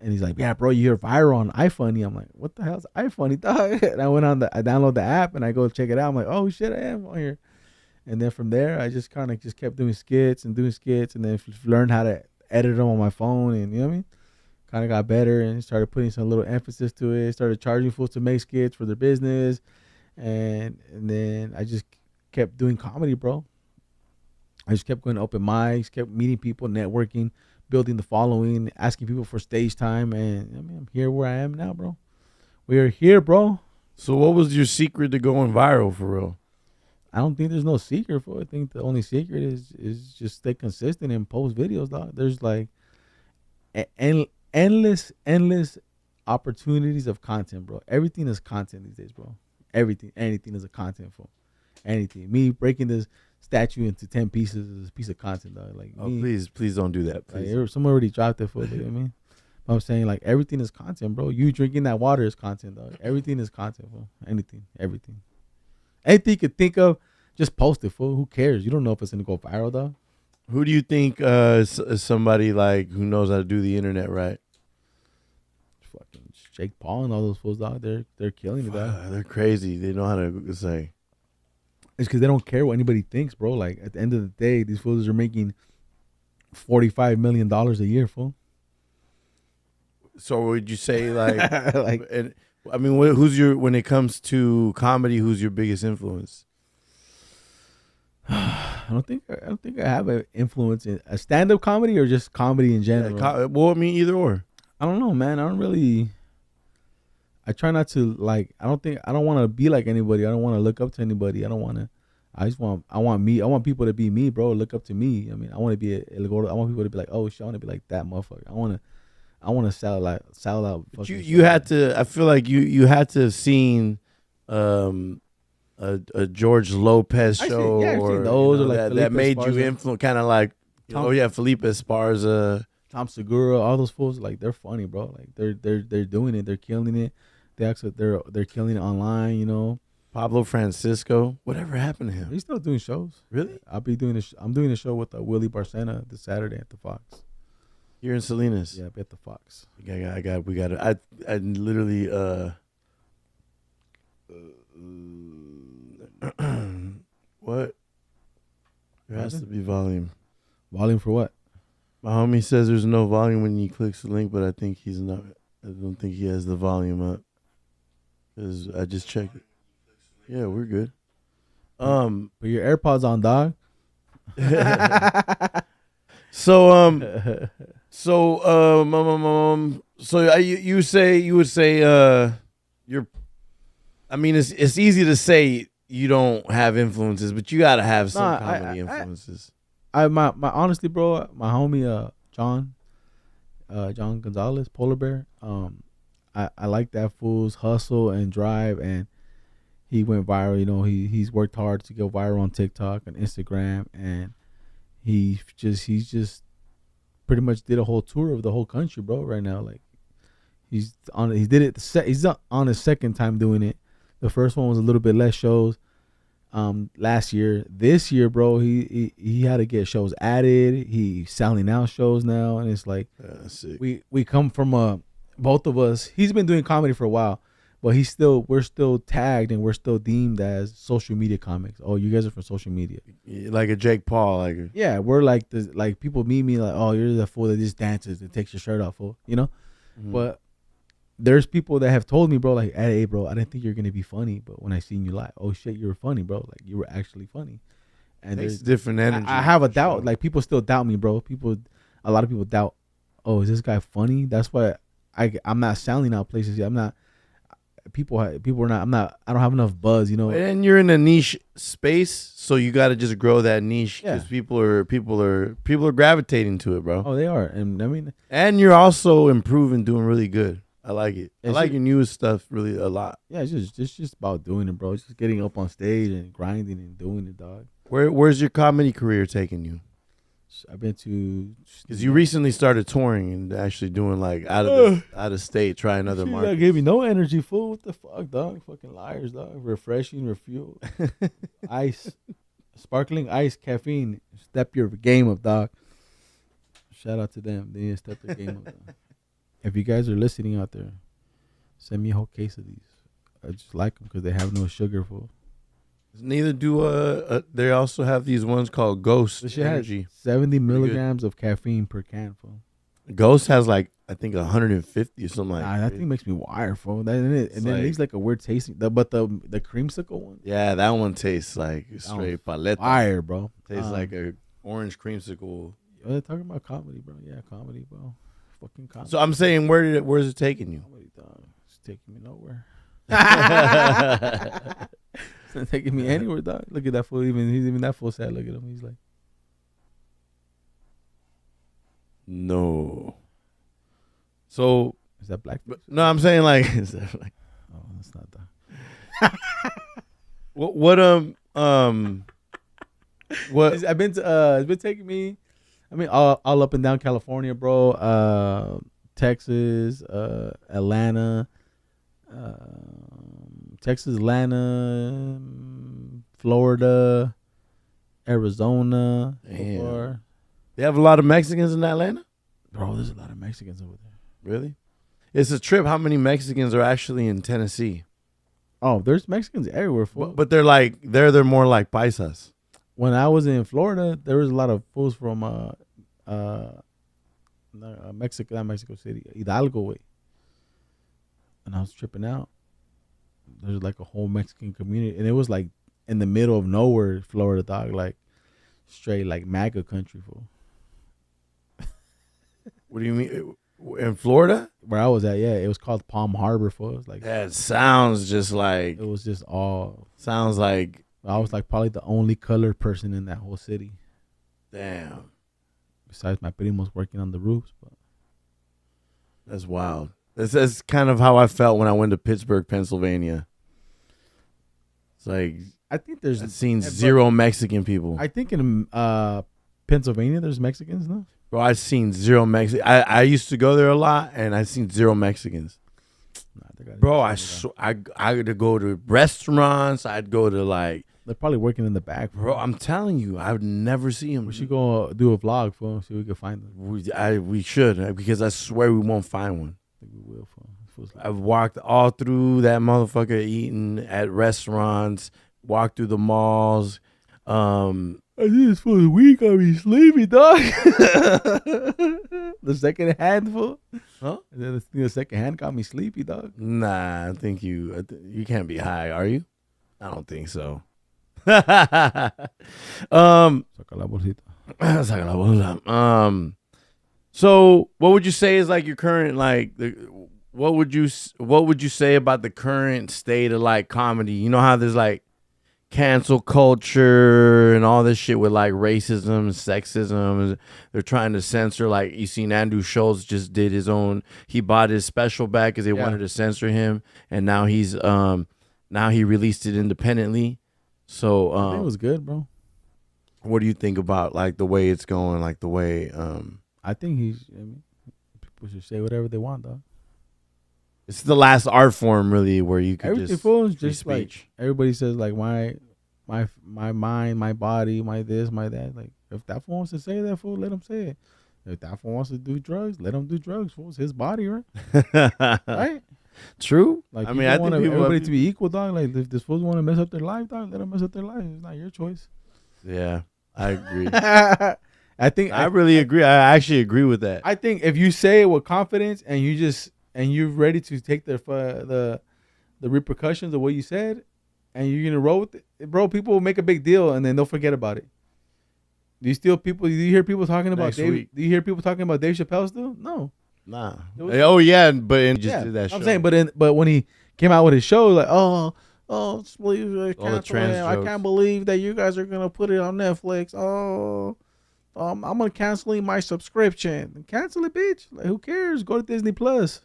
And he's like, "Yeah, bro, you're viral on iFunny." I'm like, "What the hell's iFunny, dog?" And I download the app and I go check it out. I'm like, "Oh shit, I am on here." And then from there, I just kind of kept doing skits, and then learned how to edit them on my phone, and you know what I mean? Kind of got better and started putting some little emphasis to it. Started charging fools to make skits for their business, and then I just kept doing comedy, bro. I just kept going to open mics, kept meeting people, networking, building the following, asking people for stage time, and I mean, I'm here where I am now, bro. We're here, bro.
So what was your secret to going viral for real?
I don't think there's no secret for it. I think the only secret is just stay consistent and post videos, dog. There's like endless opportunities of content, bro. Everything is content these days, bro. Anything is a content for anything. Me breaking this statue into 10 pieces is a piece of content, dog. Like,
Please don't do that. Please.
Like, someone already dropped it for it. You know what I mean? I'm saying like everything is content, bro. You drinking that water is content, dog. Everything is content, bro. Everything you could think of, just post it, fool. Who cares? You don't know if it's gonna go viral, dog.
Who do you think is somebody like who knows how to do the internet right?
Fucking Jake Paul and all those fools, dog. They're killing it, dog.
They're crazy. They know how to say.
It's because they don't care what anybody thinks, bro. Like at the end of the day, these fools are making $45 million a year, fool.
So would you say like,
Like,
and, I mean, who's your, when it comes to comedy, who's your biggest influence?
I don't think I have an influence in a stand-up comedy or just comedy in general.
Yeah, well, I mean, either or.
I don't know, man. I try not to like. I don't want to be like anybody. I don't want to look up to anybody. I want people to be me, bro. Look up to me. I mean, I want to be I want people to be like, oh shit, I want to be like that motherfucker. I want to sell out.
But you had to. I feel like you had to have seen a George Lopez show or
those, or like
that made
Esparza.
you influence, kind of like Felipe Esparza,
Tom Segura, all those fools. Like they're funny, bro. Like they're doing it. They're killing it. They're killing it online. You know,
Pablo Francisco. Whatever happened to him?
he's still doing shows.
Really?
I'm doing a show with Willie Barcena this Saturday at the Fox.
Here in Salinas.
Yeah, at the Fox.
We got it. I literally what? There has to be volume.
Volume for what?
My homie says there's no volume when he clicks the link, but I think he's not. I don't think he has the volume up. Cause I just checked it. Yeah, we're good.
Put your AirPods on, dog.
You would say you're. I mean, it's easy to say you don't have influences, but you gotta have some comedy influences.
My honestly, bro, my homie John Gonzalez, Polar Bear. I like that fool's hustle and drive, and he went viral. You know, he's worked hard to go viral on TikTok and Instagram, and he's just pretty much did a whole tour of the whole country, bro. Right now, like he's on his second time doing it. The first one was a little bit less shows. Last year, this year, bro, he had to get shows added. He's selling out shows now, and it's like we come from both of us. He's been doing comedy for a while, but we're still tagged and we're still deemed as social media comics. Oh, you guys are from social media,
like a Jake Paul,
yeah. We're like like people meet me like, oh, you're the fool that just dances and takes your shirt off, fool, you know. Mm-hmm. But there's people that have told me, bro, like, hey, bro, I didn't think you're gonna be funny, but when I seen you live, oh shit, you were funny, bro. Like you were actually funny. And there's
different energy.
I have a doubt. Sure. Like people still doubt me, bro. A lot of people doubt. Oh, is this guy funny? That's why I'm not selling out places yet. I'm not. People are not. I'm not. I don't have enough buzz, you know.
And you're in a niche space, so you got to just grow that niche because people are gravitating to it, bro.
Oh, they are, and I mean,
and you're also improving, doing really good. I like it. I like your newest stuff really a lot.
Yeah, it's just about doing it, bro. It's just getting up on stage and grinding and doing it, dog.
Where's your comedy career taking you?
I've been to,
because you recently started touring and actually doing like out of state, trying other markets.
That gave me no energy, fool. What the fuck, dog? Fucking liars, dog. Refreshing, refuel, ice, sparkling ice, caffeine. Step your game up, dog. Shout out to them. They need to step their game up, dog. If you guys are listening out there, send me a whole case of these. I just like them because they have no sugar, fool.
Neither do they also have these ones called Ghost Energy.
70 milligrams of caffeine per can, fool.
Ghost has like, I think 150 or something like that.
That thing makes me wired, fool. And then it leaves like a weird tasting. But the creamsicle one.
Yeah, that one tastes like straight paleta.
Fire, bro.
Tastes like Orange creamsicle.
They're talking about comedy, bro. Yeah, comedy, bro. Fucking comedy.
So I'm saying, where's it taking you?
Comedy, dog. It's taking me nowhere. It's not taking me anywhere, dog. Look at that fool. Even that fool sad. Look at him. He's like,
no. So
is that black?
no, I'm saying like, is that like
Oh, that's not that.
what
I've been to, it's been taking me, I mean, all up and down California, bro. Texas, Atlanta, Florida, Arizona.
Damn. They have a lot of Mexicans in Atlanta?
Bro, there's a lot of Mexicans over there.
Really? It's a trip. How many Mexicans are actually in Tennessee?
Oh, there's Mexicans everywhere, fool.
But they're like they're more like paisas.
When I was in Florida, there was a lot of fools from Mexico, not Mexico City, Hidalgo way. And I was tripping out. There's like a whole Mexican community, and it was like in the middle of nowhere, Florida, dog, like straight like MAGA country, fool.
What do you mean? In Florida?
Where I was at, yeah, it was called Palm Harbor, fool. It was like
That sounds just like
it was just all.
sounds like
I was like probably the only colored person in that whole city.
damn.
Besides my primos working on the roofs, but
That's wild. That's kind of how I felt when I went to Pittsburgh, Pennsylvania. It's like
I think there's
I've seen zero Mexican people.
I think in Pennsylvania there's Mexicans, no?
Bro, I've seen zero Mexicans. I used to go there a lot, and I've seen zero Mexicans. Bro, I had to go to restaurants. I'd go to like.
They're probably working in the back,
Bro, I'm telling you, I would never see them.
We should go do a vlog, fool, so we can find them.
We should, because I swear we won't find one.
I think we will, fool.
I've walked all through that motherfucker, eating at restaurants, walked through the malls.
I think this fool's week. I be sleepy, dog. The second hand, fool.
Huh?
The second hand got me sleepy, dog.
Nah, I think you can't be high, are you? I don't think so.
Saca la bolsita.
Saca la bolsa. So what would you say is like your current what would you say about the current state of like comedy? You know how there's like cancel culture and all this shit with like racism, sexism. They're trying to censor, like you seen Andrew Schultz just did his own. He bought his special back because they wanted to censor him, and now he released it independently. So
I think it was good, bro.
What do you think about like the way it's going? Like the way
I think people should say whatever they want, dog.
It's the last art form, really, where you could
Everything just like everybody says, like my mind, my body, my this, my that. Like if that fool wants to say that, fool, let him say it. If that fool wants to do drugs, let him do drugs. Fool, it's his body, right? Right?
True.
Like
I mean, I think
everybody to be equal, dog. Like if this fools want to mess up their life, dog, let them mess up their life. It's not your choice.
Yeah, I agree.
I
really agree. I actually agree with that.
I think if you say it with confidence and you're ready to take the repercussions of what you said, and you're gonna roll with it, bro, people will make a big deal and then they'll forget about it. Do you hear people talking about Dave? Do you hear people talking about Dave Chappelle still? No.
Nah. Oh yeah, but he just did that show.
I'm saying, but when he came out with his show, like, just believe
all the trans
I can't believe that you guys are gonna put it on Netflix. I'm gonna cancel my subscription. Cancel it, bitch. Like, who cares? Go to Disney Plus.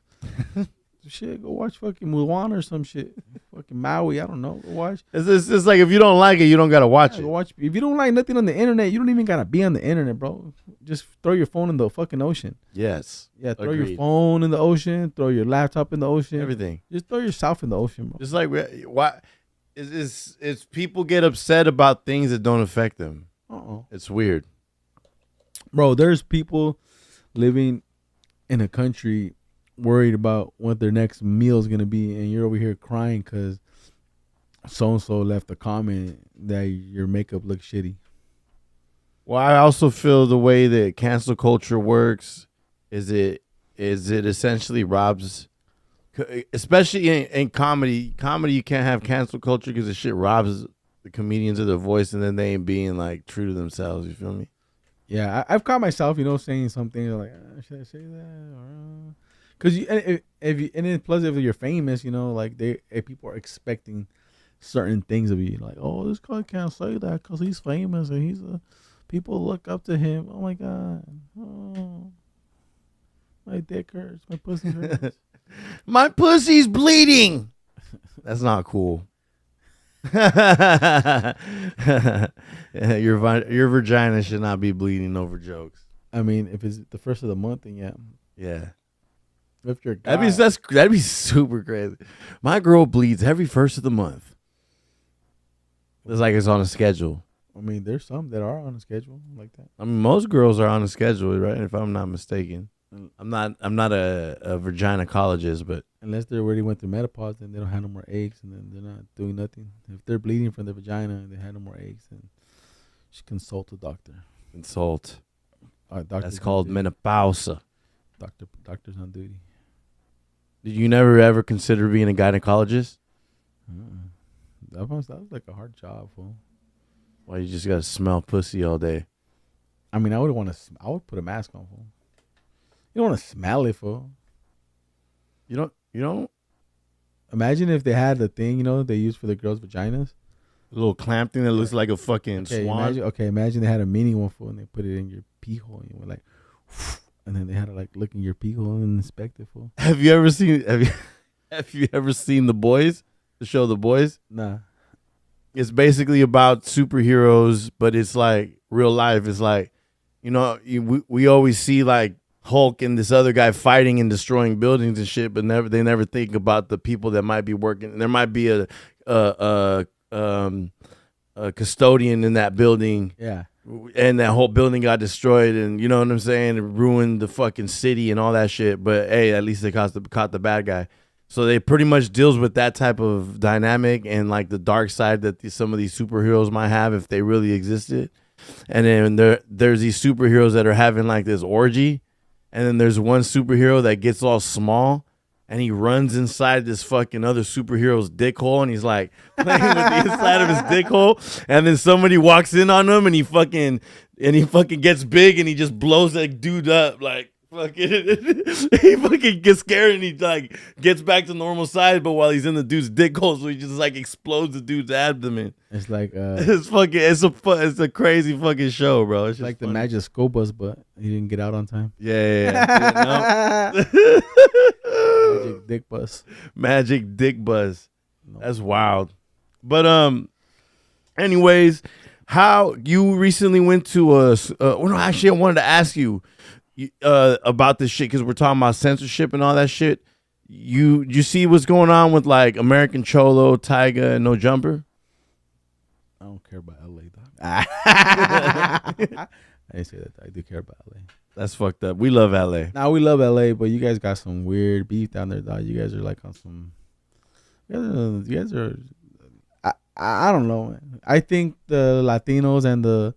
Shit, go watch fucking Mulan or some shit. Fucking Maui, I don't know. Go watch.
It's like if you don't like it, you don't gotta watch it.
Go watch. If you don't like nothing on the internet, you don't even gotta be on the internet, bro. Just throw your phone in the fucking ocean.
Yes.
Yeah, throw your phone in the ocean. Throw your laptop in the ocean.
Everything.
Just throw yourself in the ocean, bro.
Just like why is people get upset about things that don't affect them. It's weird,
bro. There's people living in a country worried about what their next meal is going to be, and you're over here crying because so-and-so left a comment that your makeup looks shitty.
Well, I also feel the way that cancel culture works is it essentially robs, especially in comedy. Comedy, you can't have cancel culture because the shit robs the comedians of their voice, and then they ain't being like true to themselves. You feel me?
Yeah, I've caught myself, saying something like, should I say that? Because if you, and then plus if you're famous, like if people are expecting certain things of you, like, oh, this guy can't say that because he's famous and people look up to him. Oh my god, oh, my dick hurts, my pussy hurts,
my pussy's bleeding. That's not cool. Your vagina should not be bleeding over jokes.
I mean, if it's the first of the month, then
yeah.
If you're a guy,
that'd be super crazy. My girl bleeds every first of the month. It's like it's on a schedule.
I mean, there's some that are on a schedule like that.
I mean, most girls are on a schedule, right? If I'm not mistaken. I'm not a gynecologist, but
unless they already went through menopause, then they don't have no more eggs, and then they're not doing nothing. If they're bleeding from the vagina and they have no more eggs, then she consult a doctor.
Consult. That's called menopause.
Doctor's on duty.
Did you never ever consider being a gynecologist?
That was like a hard job, fool.
Why you just gotta smell pussy all day?
I mean, I would put a mask on, fool. You don't want to smell it, fool. You don't. Imagine if they had the thing, they use for the girls' vaginas.
A little clamp thing that looks like a fucking swan.
Imagine they had a mini one, fool, and they put it in your pee hole, and you went like, and then they had to like look in your pee hole and inspect it, fool.
Have you ever seen The Boys? The show The Boys?
Nah.
It's basically about superheroes, but it's like real life. It's like, we always see like Hulk and this other guy fighting and destroying buildings and shit, but they never think about the people that might be working. There might be a custodian in that building.
Yeah.
And that whole building got destroyed, and you know what I'm saying? It ruined the fucking city and all that shit. But hey, at least they caught the bad guy. So they pretty much deals with that type of dynamic and like the dark side that some of these superheroes might have if they really existed. And then there's these superheroes that are having like this orgy. And then there's one superhero that gets all small and he runs inside this fucking other superhero's dick hole and he's like playing with the inside of his dick hole. And then somebody walks in on him and he fucking gets big and he just blows that dude up like fucking he fucking gets scared and he like gets back to normal size, but while he's in the dude's dick hole, so he just like explodes the dude's abdomen.
It's like
it's a crazy fucking show, bro. It's just
like
funny.
The Magic School Bus, but he didn't get out on time.
Yeah.
Magic Dick Bus.
Magic Dick Bus. No. That's wild. But anyways, how you recently went to actually I wanted to ask you about this shit because we're talking about censorship and all that shit. You see what's going on with like American Cholo, Tyga, and No Jumper?
I don't care about LA, dog. I didn't say that. I do care about LA.
That's fucked up. We love LA.
Nah, we love LA, but you guys got some weird beef down there, dog. You guys are like on some. You guys are. I don't know, man. I think the Latinos and the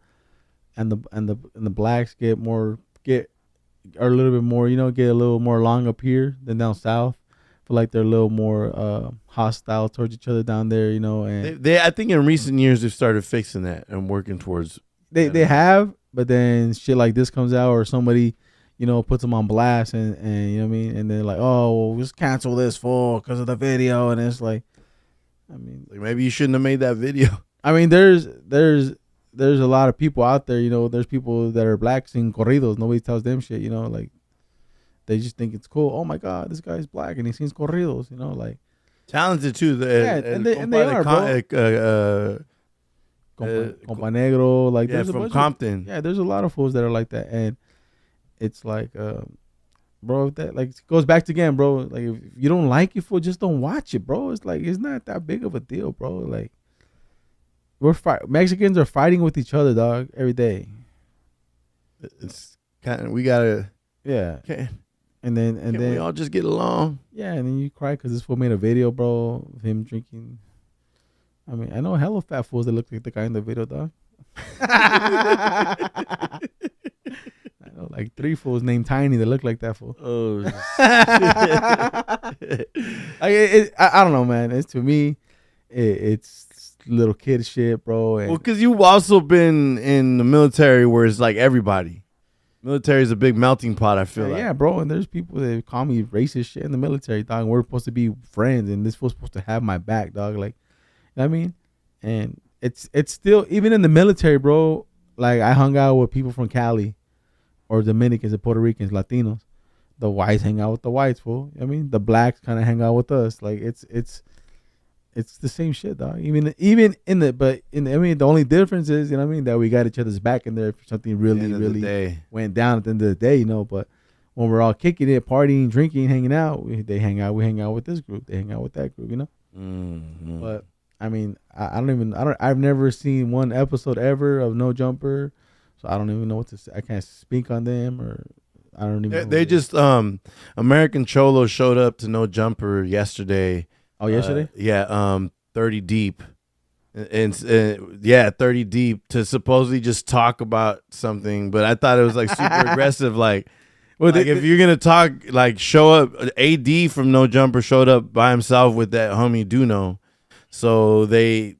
blacks are a little bit more, get a little more along up here than down south. I feel like they're a little more hostile towards each other down there, and
they I think in recent years they've started fixing that and working towards
they have, but then shit like this comes out or somebody, puts them on blast and you know what I mean, and they're like, oh, well, just cancel this fool because of the video, and it's like, I mean,
like maybe you shouldn't have made that video.
I mean, there's a lot of people out there, there's people that are black sing corridos. Nobody tells them shit, like they just think it's cool. Oh my God, this guy's black and he sings corridos, like
talented too.
And they are, bro. Compa Negro, like
yeah, from Compton.
There's a lot of fools that are like that, and it's like, bro, that like goes back to again, bro. Like if you don't like it, fool, just don't watch it, bro. It's like it's not that big of a deal, bro. Like Mexicans are fighting with each other, dog, every day.
It's kind of we gotta and then
we
all just get along.
Yeah, and then you cry because this fool made a video, bro, of him drinking. I mean, I know hella fat fools that look like the guy in the video, dog. I know like 3 fools named Tiny that look like that fool.
Oh,
I don't know, man. It's to me, it's little kid shit, bro. And
Well, because you've also been in the military where it's like everybody. Military is a big melting pot, I feel like.
yeah, bro. And there's people that call me racist shit in the military, dog. And we're supposed to be friends, and this was supposed to have my back, dog. Like, you know what I mean? And it's still, even in the military, bro. Like, I hung out with people from Cali or Dominicans and Puerto Ricans, Latinos. The whites hang out with the whites, fool. You know what I mean? The blacks kind of hang out with us. Like, it's the same shit, dog. Even in the, I mean, the only difference is, you know what I mean, that we got each other's back in there if something really went down at the end of the day, you know. But when we're all kicking it, partying, drinking, hanging out, they hang out. We hang out with this group. They hang out with that group, you know.
Mm-hmm.
But I mean, I've never seen one episode ever of No Jumper, so I don't even know what to say. I can't speak on them, or I don't even.
They just American Cholo showed up to No Jumper yesterday.
Oh, yesterday?
Yeah, 30 deep. And 30 deep to supposedly just talk about something. But I thought it was like super aggressive. Like, if you're going to talk, like show up, AD from No Jumper showed up by himself with that homie Duno. So they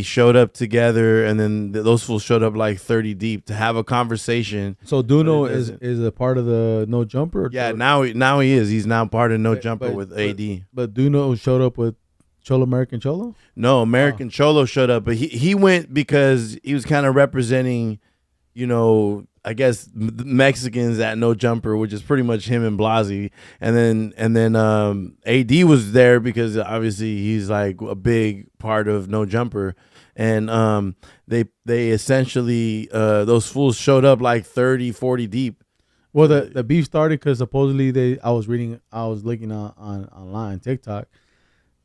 showed up together, and then those fools showed up like 30 deep to have a conversation.
So Duno is a part of the No Jumper?
Yeah, now he is. He's now part of No Jumper with AD.
But Duno showed up with Cholo American Cholo?
No, American Cholo showed up, but he went because he was kind of representing, you know, I guess Mexicans at No Jumper, which is pretty much him and Blasey. And then AD was there because obviously he's like a big part of No Jumper. And they essentially those fools showed up like 30, 40 deep.
Well, the beef started because supposedly I was looking on online TikTok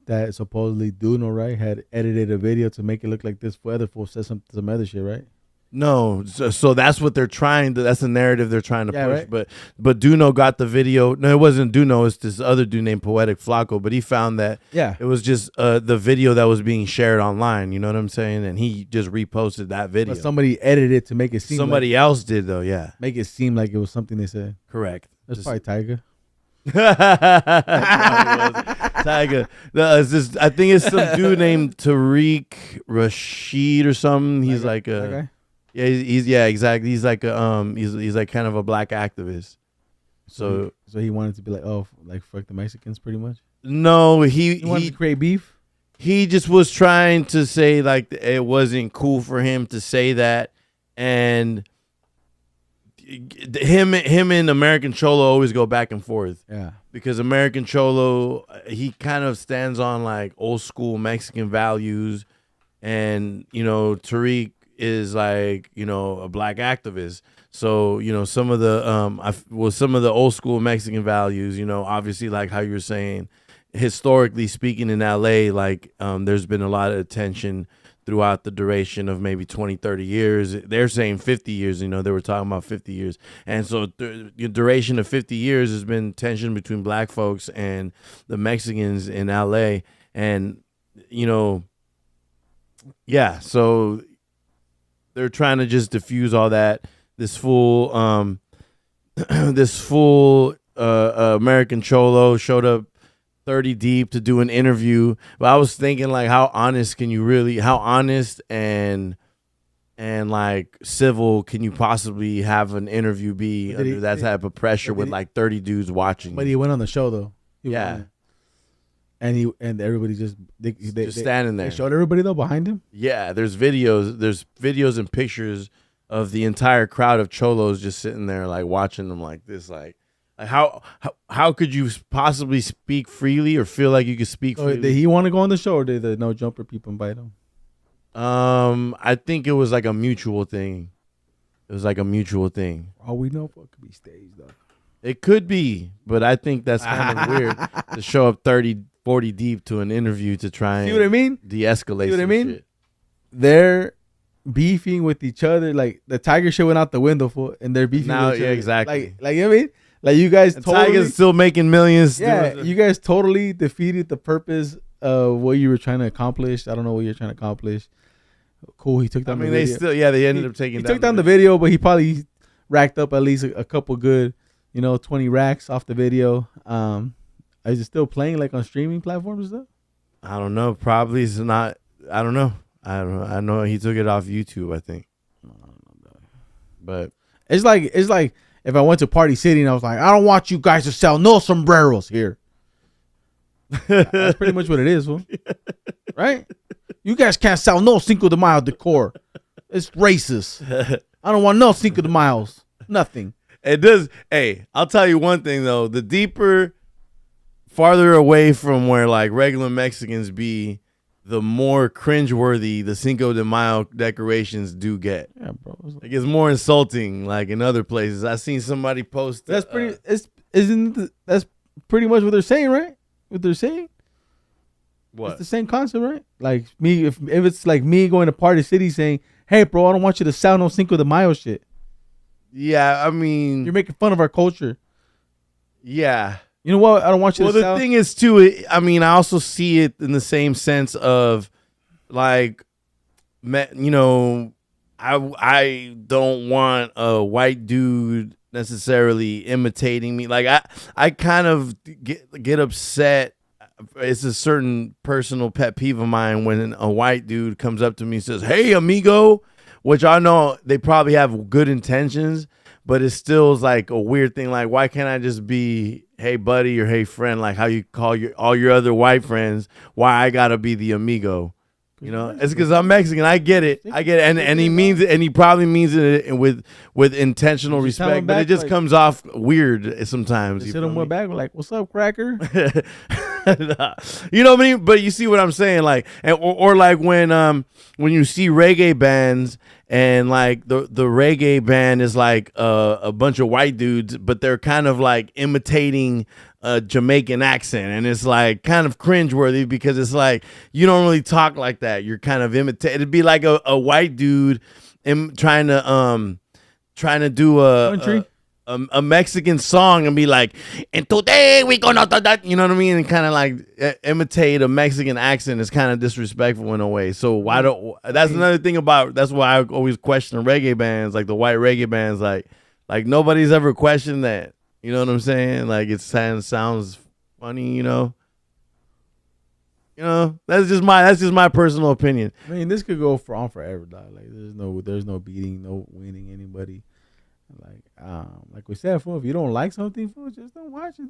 that supposedly Duno, right, had edited a video to make it look like this other fool said some other shit, right?
No, so that's what they're trying to. That's the narrative they're trying to push.
Right?
But Duno got the video. No, it wasn't Duno. It's this other dude named Poetic Flaco. But he found that it was just the video that was being shared online. You know what I'm saying? And he just reposted that video.
But somebody edited it to make it seem.
Somebody else did though. Yeah,
make it seem like it was something they said.
Correct.
That's probably Tiger.
Tiger. No, it's just, I think it's some dude named Tariq Rashid or something. He's like a.
Okay.
Yeah, he's exactly. He's like a he's like kind of a black activist. So
he wanted to be like, oh, like fuck the Mexicans, pretty much.
No,
he wanted to create beef.
He just was trying to say like it wasn't cool for him to say that, and him and American Cholo always go back and forth.
Yeah,
because American Cholo, he kind of stands on like old school Mexican values, and you know Tariq is like, you know, a black activist. So, you know, some of the some of the old school Mexican values, you know, obviously like how you're saying, historically speaking in LA, like there's been a lot of attention throughout the duration of maybe 20, 30 years. They're saying 50 years, you know, they were talking about 50 years. And so the duration of 50 years has been tension between black folks and the Mexicans in LA. And, you know, yeah, so they're trying to just diffuse all that. This fool, American Cholo showed up 30 deep to do an interview. But I was thinking, like, how honest and like civil can you possibly have an interview be under that type of pressure with like 30 dudes watching?
But he went on the show though.
Yeah.
And everybody just
standing there.
They showed everybody though behind him.
Yeah, there's videos and pictures of the entire crowd of cholos just sitting there like watching them like this. Like how could you possibly speak freely or feel like you could speak freely?
Did he want to go on the show, or did the No Jumper people invite him?
I think it was like a mutual thing. It was like a mutual thing.
Oh, we know what could be staged though.
It could be, but I think that's kind of weird to show up 30, 40 deep to an interview to try and
see what I mean?
De-escalate.
See what I mean?
Shit.
They're beefing with each other. Like the Tiger shit went out the window and they're beefing
now.
with each
Yeah,
other.
exactly.
Like you know what I mean? Like you guys
and
totally.
Tiger's still making millions.
Yeah, you guys totally defeated the purpose of what you were trying to accomplish. I don't know what you're trying to accomplish. Cool, he took down the video.
They ended up taking
he
down
took down the video, but he probably racked up at least a couple good, 20 racks off the video. Is it still playing like on streaming platforms though?
I don't know. Probably it's not. I don't know. I don't know. I know he took it off YouTube, I think. But
It's like if I went to Party City and I was like, I don't want you guys to sell no sombreros here. That's pretty much what it is, fool. Right? You guys can't sell no Cinco de Mayo decor. It's racist. I don't want no Cinco de Mayos. Nothing.
it does. Hey, I'll tell you one thing though. The deeper, farther away from where like regular Mexicans be, the more cringeworthy the Cinco de Mayo decorations do get.
Yeah, bro.
Like it's more insulting. Like in other places, I seen somebody post.
That's pretty. That's pretty much what they're saying, right? What they're saying.
What?
It's the same concept, right? Like me, if it's like me going to Party City saying, "Hey, bro, I don't want you to sound no Cinco de Mayo shit."
Yeah, I mean,
You're making fun of our culture.
yeah.
You know what? I don't want you
Well,
to
the
sound.
thing is too. I mean, I also see it in the same sense of, like, you know, I don't want a white dude necessarily imitating me. Like I kind of get upset. It's a certain personal pet peeve of mine when a white dude comes up to me and says, "Hey, amigo," which I know they probably have good intentions, but it still is like a weird thing. Like, why can't I just be, "Hey, buddy," or "Hey, friend," like how you call all your other white friends? Why I gotta be the amigo? You know, it's because I'm Mexican. I get it. And he means it, and he probably means it with intentional respect. But it just comes off weird sometimes.
Sit him back like, "What's up, cracker?"
You know what I mean? But you see what I'm saying, like, or like when you see reggae bands and like the reggae band is like a bunch of white dudes, but they're kind of like imitating a Jamaican accent, and it's like kind of cringeworthy because it's like you don't really talk like that. You're kind of imitating. It'd be like a white dude trying to do a Mexican song and be like, "And today we gonna," you know what I mean, and kind of like imitate a Mexican accent is kind of disrespectful in a way. So why don't? That's another thing about. That's why I always question reggae bands, like the white reggae bands, like nobody's ever questioned that. You know what I'm saying? Like it sounds funny, you know. You know, that's just my personal opinion.
I mean, this could go on forever, dog. Like there's no beating, no winning anybody. Like we said, fool, if you don't like something, fool, just don't watch it.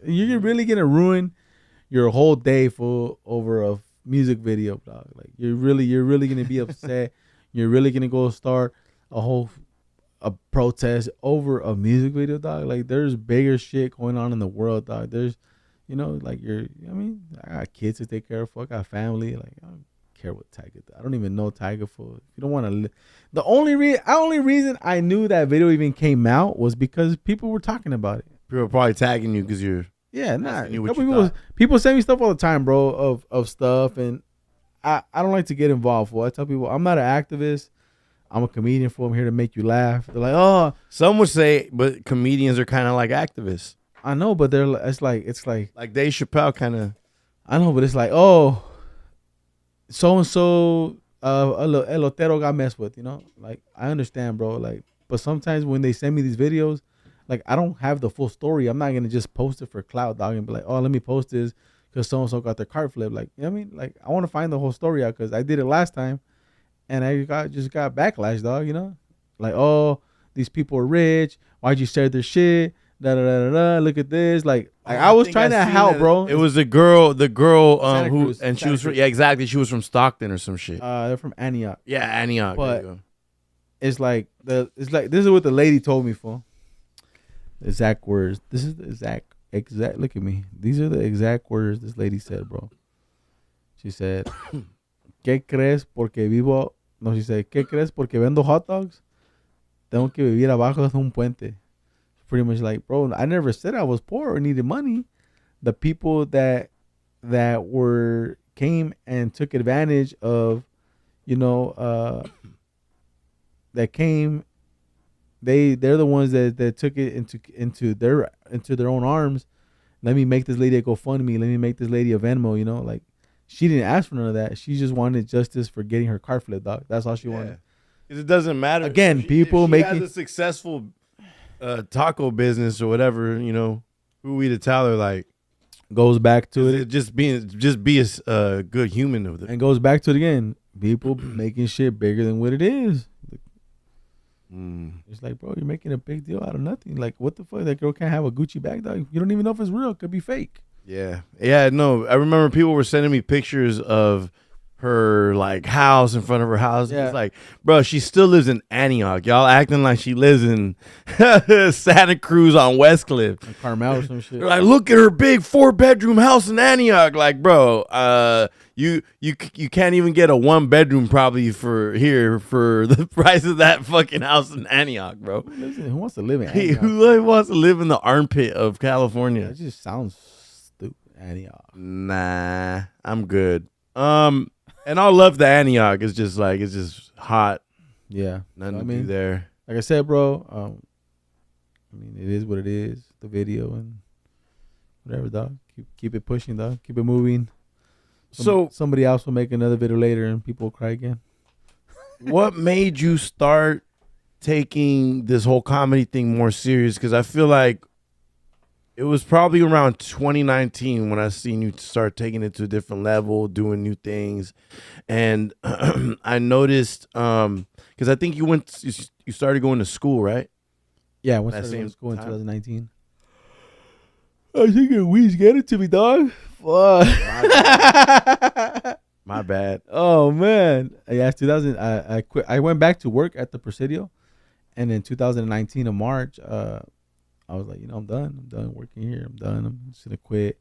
You're really gonna ruin your whole day, fool, over a music video, dog. Like you're really gonna be upset. You're really gonna go start a protest over a music video, dog. Like there's bigger shit going on in the world, dog. There's, you know, like I got kids to take care of. I got family. Like I don't care what Tiger. I don't even know Tiger for. If you don't want to, the only reason I knew that video even came out was because people were talking about it.
People are probably tagging you because you're.
Yeah, people send me stuff all the time, bro, of stuff, and I don't like to get involved. I tell people I'm not an activist. I'm a comedian. I'm here to make you laugh. They're like, "Oh,"
some would say, but comedians are kind of like activists.
I know, but it's like
Dave Chappelle kind of.
I know, but it's like, oh, so and so, elotero got messed with. You know, like I understand, bro. Like, but sometimes when they send me these videos, like I don't have the full story. I'm not gonna just post it for clout, dog, and be like, oh, let me post this because so and so got their cart flipped. Like, you know what I mean? Like, I want to find the whole story out because I did it last time. And I just got backlash, dog, you know? Like, oh, these people are rich. Why'd you share their shit? Da da da da da. Look at this. Like I was trying to help, bro.
It was the girl who
Cruz,
and she was from, yeah, exactly. She was from Stockton or some shit.
They're from Antioch.
Yeah, Antioch.
But it's like this is what the lady told me, for the exact words. This is the exact look at me. These are the exact words this lady said, bro. She said, ¿Qué crees porque vivo? No, she said, ¿qué crees porque vendo hot dogs? Tengo que vivir abajo de un puente. Pretty much like, bro, I never said I was poor or needed money. The people that came and took advantage of, you know, that came, they're the ones that took it into their own arms. Let me make this lady a GoFundMe. Let me make this lady a Venmo. You know, like. She didn't ask for none of that. She just wanted justice for getting her car flipped, dog. That's all she wanted.
It doesn't matter.
Again, people
if she
making
has a successful taco business or whatever, you know, who we to tell her, like,
goes back to it.
Just be a good human of it.
And goes back to it again. People making shit bigger than what it is.
Mm.
It's like, bro, you're making a big deal out of nothing. Like, what the fuck? That girl can't have a Gucci bag, dog. You don't even know if it's real. It could be fake.
Yeah. Yeah, no. I remember people were sending me pictures of her like house in front of her house.
Yeah.
It's like, bro, she still lives in Antioch. Y'all acting like she lives in Santa Cruz on Westcliff.
Like Carmel or some shit.
They're like, look at her big 4-bedroom house in Antioch. Like, bro, you can't even get a 1-bedroom probably for here for the price of that fucking house in Antioch, bro.
Who wants to live in
Hey,
Antioch?
who wants to live in the armpit of California?
That just sounds stupid. Antioch.
Nah, I'm good. And I love the Antioch. It's just like it's just hot.
Yeah.
Nothing to do there.
Like I said, bro, I mean, it is what it is. The video and whatever, dog. Keep it pushing, dog. Keep it moving.
So
Somebody else will make another video later and people will cry again.
what made you start taking this whole comedy thing more serious? Because I feel like it was probably around 2019 when I seen you start taking it to a different level, doing new things, and I noticed because I think you started going to school, right?
Yeah, I went
That
to
same
school in
time?
2019. I think your weeds get it to me, dog. Fuck.
My bad.
Oh man, yeah, 2000. I quit. I went back to work at the Presidio, and in 2019 of March, I was like, I'm done. I'm done working here. I'm done. I'm just gonna quit.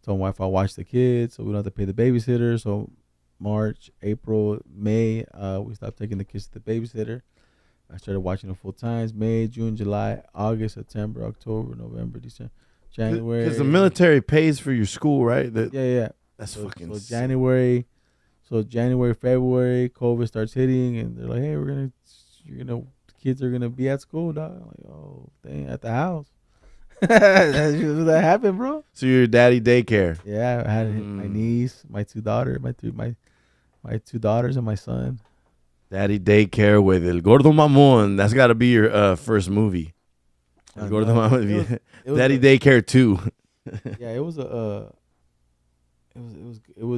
Told my wife I'll watch the kids, so we don't have to pay the babysitter. So March, April, May, we stopped taking the kids to the babysitter. I started watching them full times. May, June, July, August, September, October, November, December, January.
Because the military pays for your school, right?
Yeah.
That's fucking.
So
sick.
January, February, COVID starts hitting, and they're like, "Hey, the kids are gonna be at school, dog." I'm like, "Oh, dang, at the house." That's just that happened, bro.
So you're daddy daycare.
Yeah, I had my niece, my two daughters, my two daughters, and my son.
Daddy daycare with El Gordo Mamon. That's got to be your first movie. El Gordo Mamon. Daddy daycare 2.
Yeah, it was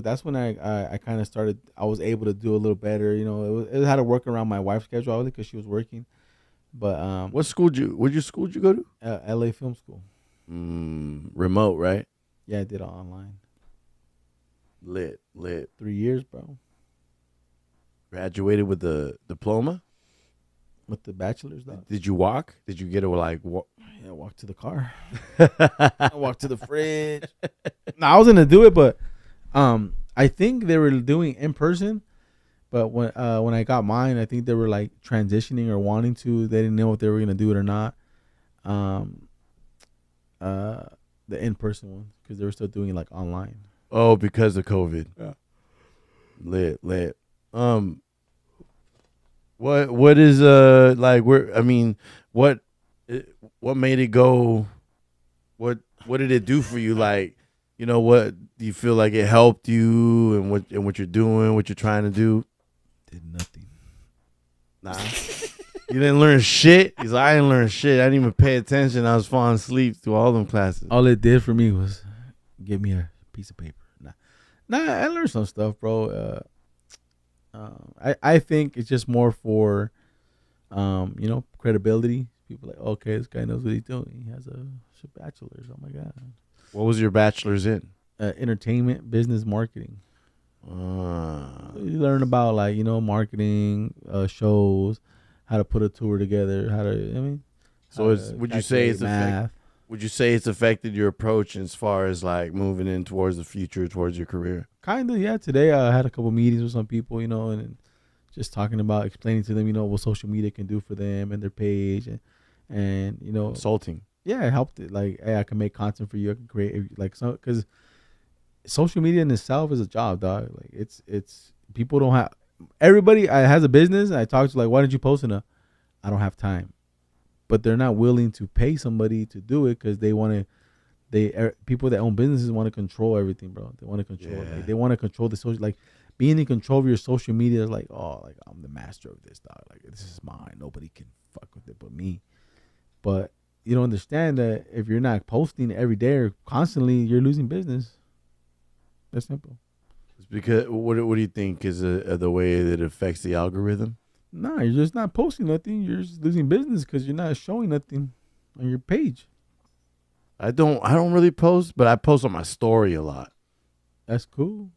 that's when I kind of started. I was able to do a little better. It had to work around my wife's schedule obviously because she was working. But
What school did you go to?
LA Film School.
Remote, right?
Yeah, I did it online.
Lit.
3 years, bro.
Graduated with the diploma.
With the bachelor's, though.
Did you walk? Did you get it like walk?
Yeah, walk to the car. I walked to the fridge. No, I was gonna do it, but I think they were doing in person. But when I got mine, I think they were like transitioning or wanting to. They didn't know if they were gonna do it or not. The in person one because they were still doing it like online.
Oh, because of COVID.
Yeah.
Lit. What is like where? I mean, what made it go? What did it do for you? Like, what do you feel like it helped you and what you're doing, what you're trying to do?
Did nothing.
Nah. You didn't learn shit? He's like, I didn't learn shit. I didn't even pay attention. I was falling asleep through all them classes.
All it did for me was give me a piece of paper. Nah, I learned some stuff, bro. I think it's just more for, credibility. People like, okay, this guy knows what he's doing. He has a bachelor's. Oh my god.
What was your bachelor's in?
Entertainment, business, marketing. You learn about marketing, shows, how to put a tour together,
So would you say it's affected your approach as far as like moving in towards the future, towards your career?
Kind of, yeah. Today I had a couple meetings with some people, and just talking about explaining to them, what social media can do for them and their page, and
Consulting.
Yeah, it helped it. Like, hey, I can make content for you. I can create because social media in itself is a job, dog. Like it's people don't have. Everybody has a business. And I talk to why didn't you post enough? I don't have time, but they're not willing to pay somebody to do it because they want to. People that own businesses want to control everything, bro. They want to control.
Yeah.
They want to control the social. Like being in control of your social media is like, oh, like I'm the master of this, dog. Like this is mine. Nobody can fuck with it but me. But you don't understand that if you're not posting every day or constantly, you're losing business. That's simple.
Because what do you think is the way that it affects the algorithm?
Nah, you're just not posting nothing. You're just losing business because you're not showing nothing on your page.
I don't really post, but I post on my story a lot.
That's cool.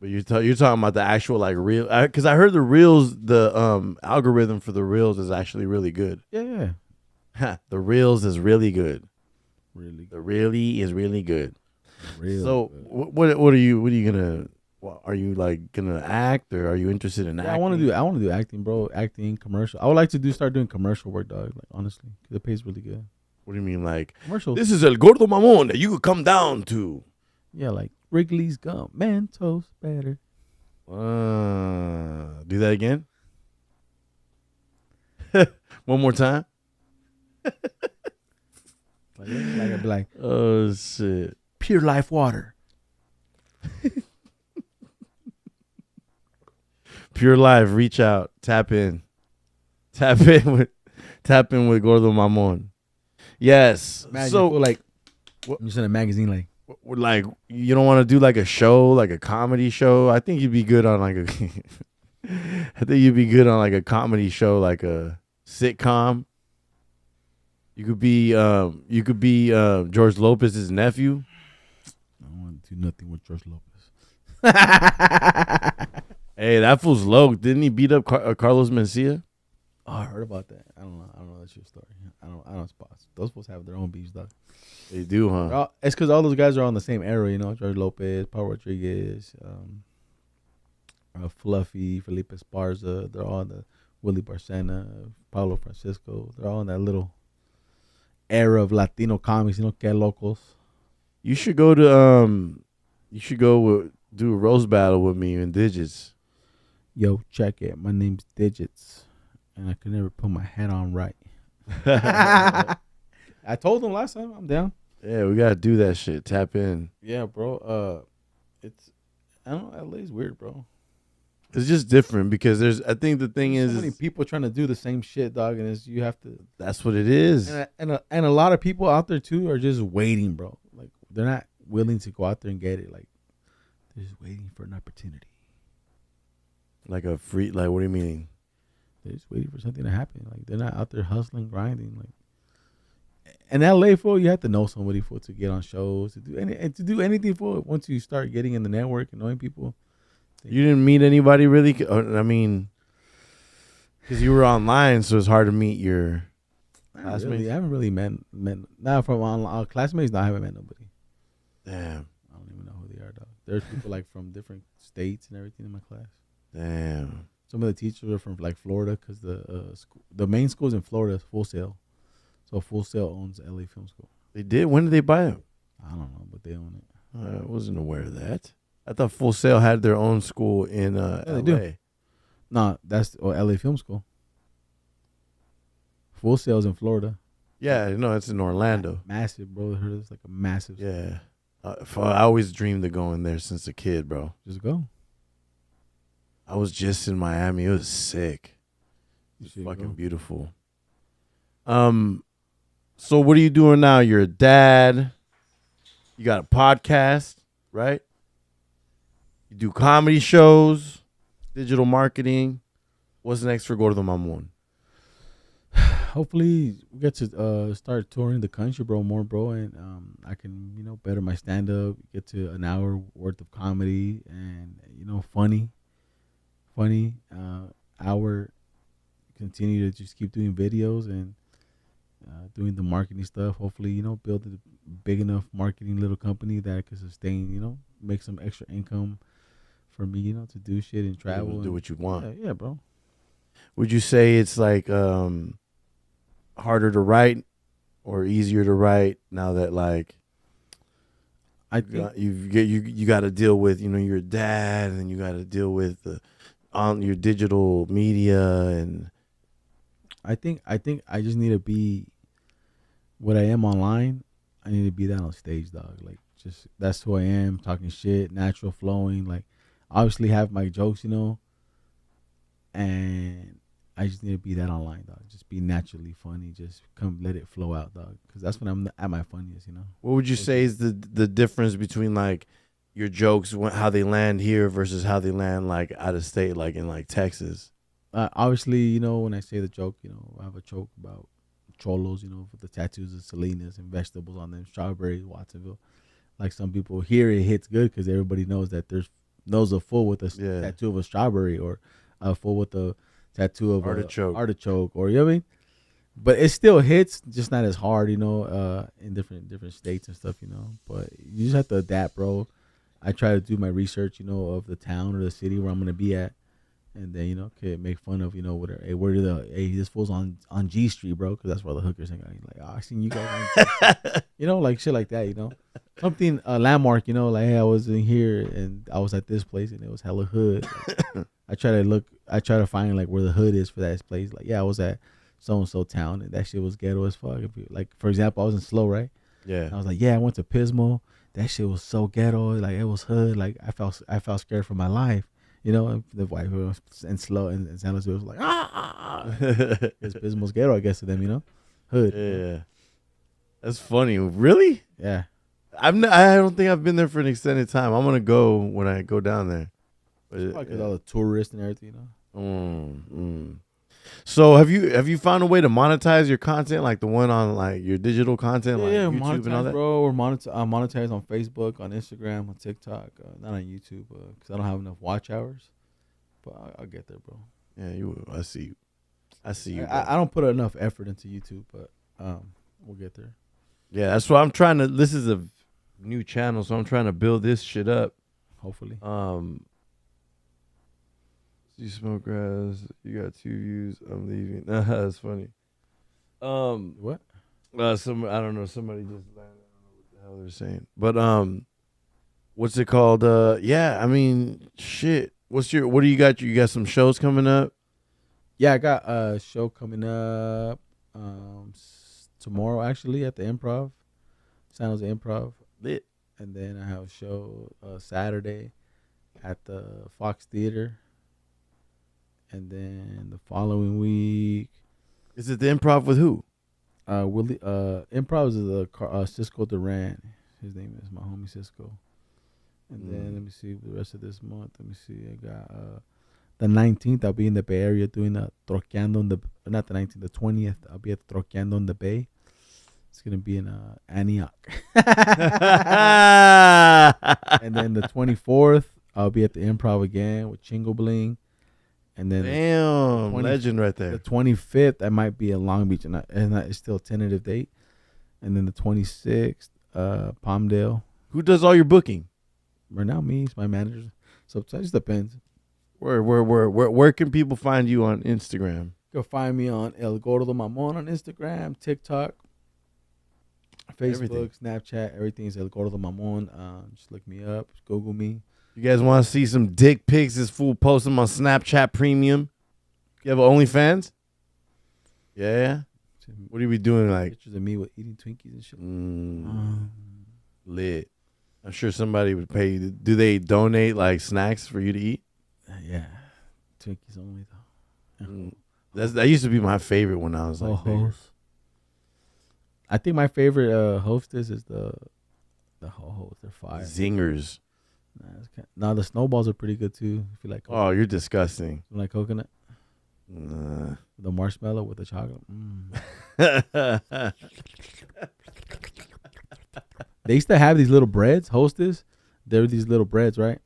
But you're talking about the actual like real, because I heard the reels, the algorithm for the reels is actually really good.
Yeah.
The reels is really good.
Really.
The really is really good.
Real
So
good.
what are you gonna? Are you like gonna act, or are you interested in acting?
I want to do acting, bro. Acting, commercial. I would like to start doing commercial work, dog. Like honestly, 'cause it pays really good.
What do you mean, like
Commercials?
This is El Gordo Mamon that you could come down to.
Yeah, like Wrigley's gum, Mentos better.
Do that again. One more time.
Like I'd be like,
Oh shit.
Pure Life water.
Pure Life, reach out, tap in with Gordo Mamon. Yes.
Imagine
So
like I'm just in a magazine,
like you don't want to do like a show, like a comedy show. I think you'd be good on like a comedy show, like a sitcom. You could be George Lopez's nephew.
I don't want to do nothing with George Lopez.
Hey, that fool's low. Didn't he beat up Carlos Mencia?
Oh, I heard about that. I don't know. That's your story. I don't spot. Those folks have their own beefs, dog.
They do, huh?
It's because all those guys are on the same era, you know. George Lopez, Paul Rodriguez, Fluffy, Felipe Esparza. They're all the Willie Barcena, Paulo Francisco. They're all in that little era of Latino comics, you know, que locos.
You should go do a roast battle with me in Digits.
Yo, check it. My name's Digits, and I could never put my hat on right. I told them last time I'm down.
Yeah, we gotta do that shit. Tap in.
Yeah, bro. I don't know. LA's weird, bro.
It's just different because I think the thing
There's
is
so many people trying to do the same shit, dog, and you have to.
That's what it is.
And a lot of people out there too are just waiting, bro. Like they're not willing to go out there and get it. Like they're just waiting for an opportunity.
Like a free, like what do you mean?
They're just waiting for something to happen. Like they're not out there hustling, grinding. Like in LA, for you have to know somebody for to get on shows, to do anything for it. Once you start getting in the network and knowing people.
You didn't meet anybody really? I mean, because you were online, so it's hard to meet your classmates.
I haven't really met now from online classmates. No, I haven't met nobody.
Damn.
I don't even know who they are, dog. There's people like from different states and everything in my class.
Damn.
Some of the teachers are from like Florida because the main school is in Florida, Full Sail. So Full Sail owns LA Film School.
They did? When did they buy it?
I don't know, but they own it.
I wasn't aware of that. I thought Full Sail had their own school in LA.
They do. No, that's LA Film School. Full Sail's in Florida.
Yeah, no, it's in Orlando.
Massive, bro. It's like a massive.
Yeah. I always dreamed of going there since a kid, bro.
Just go.
I was just in Miami. It was sick. It was fucking
go.
beautiful. So what are you doing now? You're a dad. You got a podcast, right? You do comedy shows, digital marketing. What's next for Gordo Mamon?
Hopefully we get to start touring the country, bro, more, bro, and I can, better my stand up, get to an hour worth of comedy and funny hour, continue to just keep doing videos and doing the marketing stuff. Hopefully, build a big enough marketing little company that could sustain, make some extra income for me, to do shit and travel.
Do what you want.
Yeah, bro.
Would you say it's like harder to write or easier to write now that like
I think
you got to deal with you're a dad and you got to deal with on your digital media, and
I think I just need to be what I am online. I need to be that on stage, dog. Like just that's who I am, talking shit, natural flowing. Like obviously have my jokes, and I just need to be that online, dog. Just be naturally funny. Just let it flow out, dog. Because that's when I'm at my funniest,
What would you say is the difference between like your jokes, how they land here versus how they land like out of state, like in like Texas?
Obviously, when I say the joke, I have a joke about cholos, with the tattoos of Salinas and vegetables on them, strawberries, Watsonville. Like some people here, it hits good because everybody knows that knows a fool with a tattoo of a strawberry or a fool with a tattoo of artichoke, or you know what I mean. But it still hits, just not as hard, in different states and stuff, But you just have to adapt, bro. I try to do my research, of the town or the city where I'm gonna be at, and then make fun of whatever. Hey, this fool's on G Street, bro, because that's where the hookers hang out. Like, oh, I seen you guys on G Street. Like shit like that, something a landmark, like, hey, I was in here and I was at this place and it was hella hood. Like, I try to find like where the hood is for that place. Like, yeah, I was at so and so town and that shit was ghetto as fuck. Like, for example, I was in Slow, right?
Yeah.
And I was like, yeah, I went to Pismo. That shit was so ghetto. Like, it was hood. Like, I felt scared for my life. And the white people and Slow and San Luis was like, it's Pismo's ghetto, I guess, to them, hood.
Yeah. That's funny. Really?
Yeah.
I don't think I've been there for an extended time. I'm gonna go when I go down there.
Because all the tourists and everything,
So have you found a way to monetize your content, like the one on like your digital content, like YouTube and all that?
Bro, we're monetized on Facebook, on Instagram, on TikTok, not on YouTube because I don't have enough watch hours. But I'll get there, bro.
Yeah, you will. I see you.
I don't put enough effort into YouTube, but we'll get there.
Yeah, that's what I'm trying to. This is a new channel, so I'm trying to build this shit up.
Hopefully.
You smoke grass. You got 2 views. I'm leaving. That's funny.
What?
I don't know. Somebody just landed. I don't know what the hell they're saying. But what's it called? Yeah. I mean, shit. What do you got? You got some shows coming up?
Yeah, I got a show coming up tomorrow, actually, at the Improv. San Jose Improv.
Lit.
And then I have a show Saturday at the Fox Theater. And then the following week,
is it the Improv with who?
Improv is Cisco Duran. His name is my homie Cisco. And then let me see the rest of this month. Let me see. I got the 19th. I'll be in the Bay Area doing a Troqueando on the not the 19th, the 20th. I'll be at the Troqueando on the Bay. It's gonna be in Antioch. And then the 24th, I'll be at the Improv again with Chingo Bling. And then
damn, legend right there.
The 25th, I might be in Long Beach, and it's still a tentative date. And then the 26th, Palmdale.
Who does all your booking?
Right now, me, it's my manager. So it just depends.
Where can people find you on Instagram?
Go find me on El Gordo Mamon on Instagram, TikTok, Facebook, everything. Snapchat. Everything is El Gordo Mamon. Just look me up. Google me.
You guys want to see some dick pics? This fool posts them on Snapchat Premium. You have OnlyFans? Yeah. What are we doing? Like
pictures of me with eating Twinkies and shit.
Lit. I'm sure somebody would pay you. Do they donate like snacks for you to eat?
Yeah. Twinkies only though.
That used to be my favorite when I was like
host. I think my favorite hostess is the ho-hos. They're fire.
Zingers.
Nah, the snowballs are pretty good too. If you like coconut.
Oh, you're disgusting.
You like coconut?
Nah.
The marshmallow with the chocolate. They used to have these little breads, Hostess. There were these little breads, right?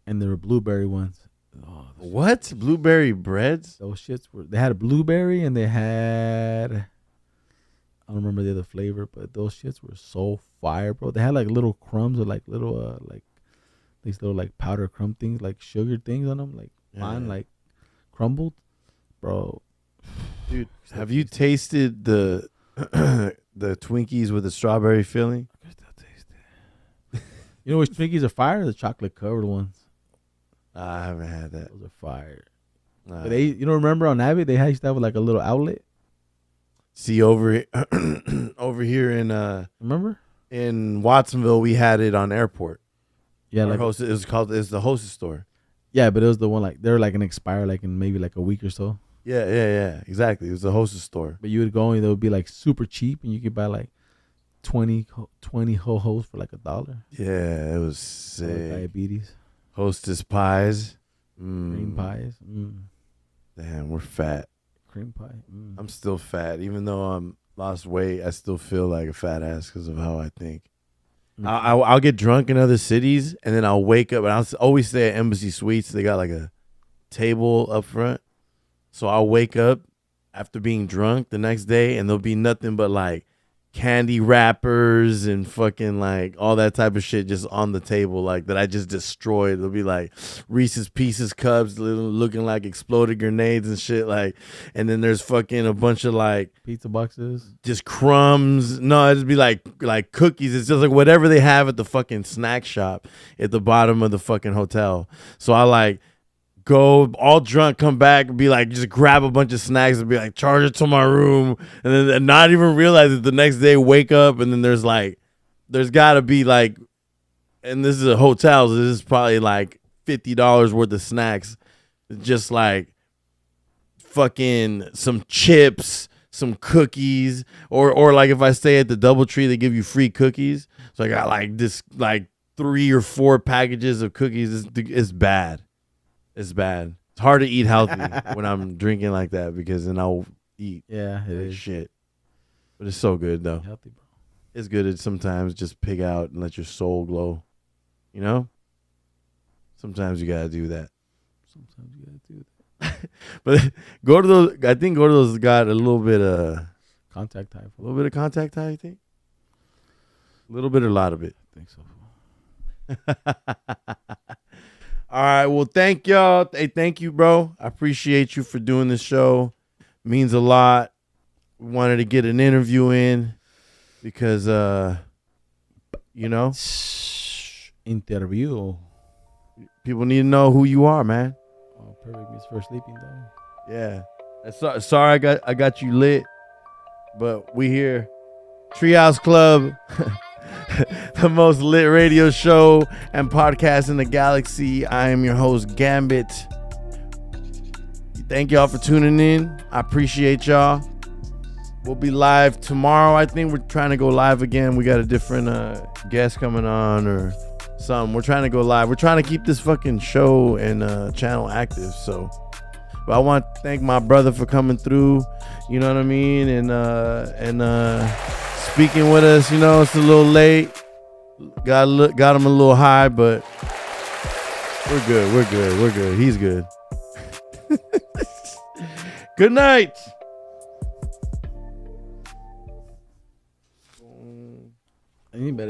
And there were blueberry ones.
Oh, what? Blueberry breads?
Those shits were. They had a blueberry and they had. I don't remember the other flavor, but those shits were so fire, bro. They had like little crumbs or like little like these little like powder crumb things, like sugar things on them, like fine, like crumbled, bro.
Dude, have you tasted the the Twinkies with the strawberry filling?
I still taste it. You know which Twinkies are fire? The chocolate covered ones.
I haven't had that.
Those are fire. But they, remember on Abbott, they used to have like a little outlet.
See, over here in
remember
in Watsonville, we had it on Airport.
Yeah,
like it's the Hostess store.
Yeah, but it was the one like they're like an expire like in maybe like a week or so.
Yeah, exactly. It was the Hostess store.
But you would go and they would be like super cheap, and you could buy like 20 ho-hos for like $1.
Yeah, it was sick.
Diabetes.
Hostess pies.
Cream pies.
Damn, we're fat.
Cream pie.
I'm still fat. Even though I'm lost weight, I still feel like a fat ass because of how I think. I'll get drunk in other cities, and then I'll wake up, and I'll always stay at Embassy Suites. They got like a table up front. So I'll wake up after being drunk the next day, and there'll be nothing but like candy wrappers and fucking like all that type of shit just on the table, like that I just destroyed. There'll be like Reese's Pieces cups looking like exploded grenades and shit, like, and then there's fucking a bunch of like
pizza boxes,
just crumbs. No, it'd be like cookies. It's just like whatever they have at the fucking snack shop at the bottom of the fucking hotel. So I like go all drunk, come back, and be like, just grab a bunch of snacks and be like, charge it to my room, and then not even realize it the next day, wake up, and then there's gotta be like, and this is a hotel, so this is probably like $50 worth of snacks, just like fucking some chips, some cookies, or like if I stay at the DoubleTree, they give you free cookies, so I got like this like 3 or 4 packages of cookies. It's bad. It's bad. It's hard to eat healthy when I'm drinking like that because then I'll eat.
Yeah, it is
shit. But it's so good though.
Healthy, bro.
It's good to sometimes just pig out and let your soul glow. You know? Sometimes you gotta do that. But I think Gordo's got a little bit of
contact high.
A little bit of contact high, you think? A little bit or a lot of it?
I think so.
All right, well, thank y'all. Hey, thank you, bro. I appreciate you for doing this show. Means a lot. We wanted to get an interview in because, you know,
interview.
People need to know who you are, man.
Oh, perfect means for sleeping though.
Yeah. Sorry, I got you lit, but we here, Treehouse Club. The most lit radio show and podcast in the galaxy. I am your host, Gambit. Thank y'all for tuning in. I appreciate y'all. We'll be live tomorrow. I think we're trying to go live again. We got a different guest coming on or something. We're trying to go live. We're trying to keep this fucking show and channel active. So, but I want to thank my brother for coming through. You know what I mean? And speaking with us. You know, it's a little late. Got him a little high, but we're good. He's good. Good night.
I need better.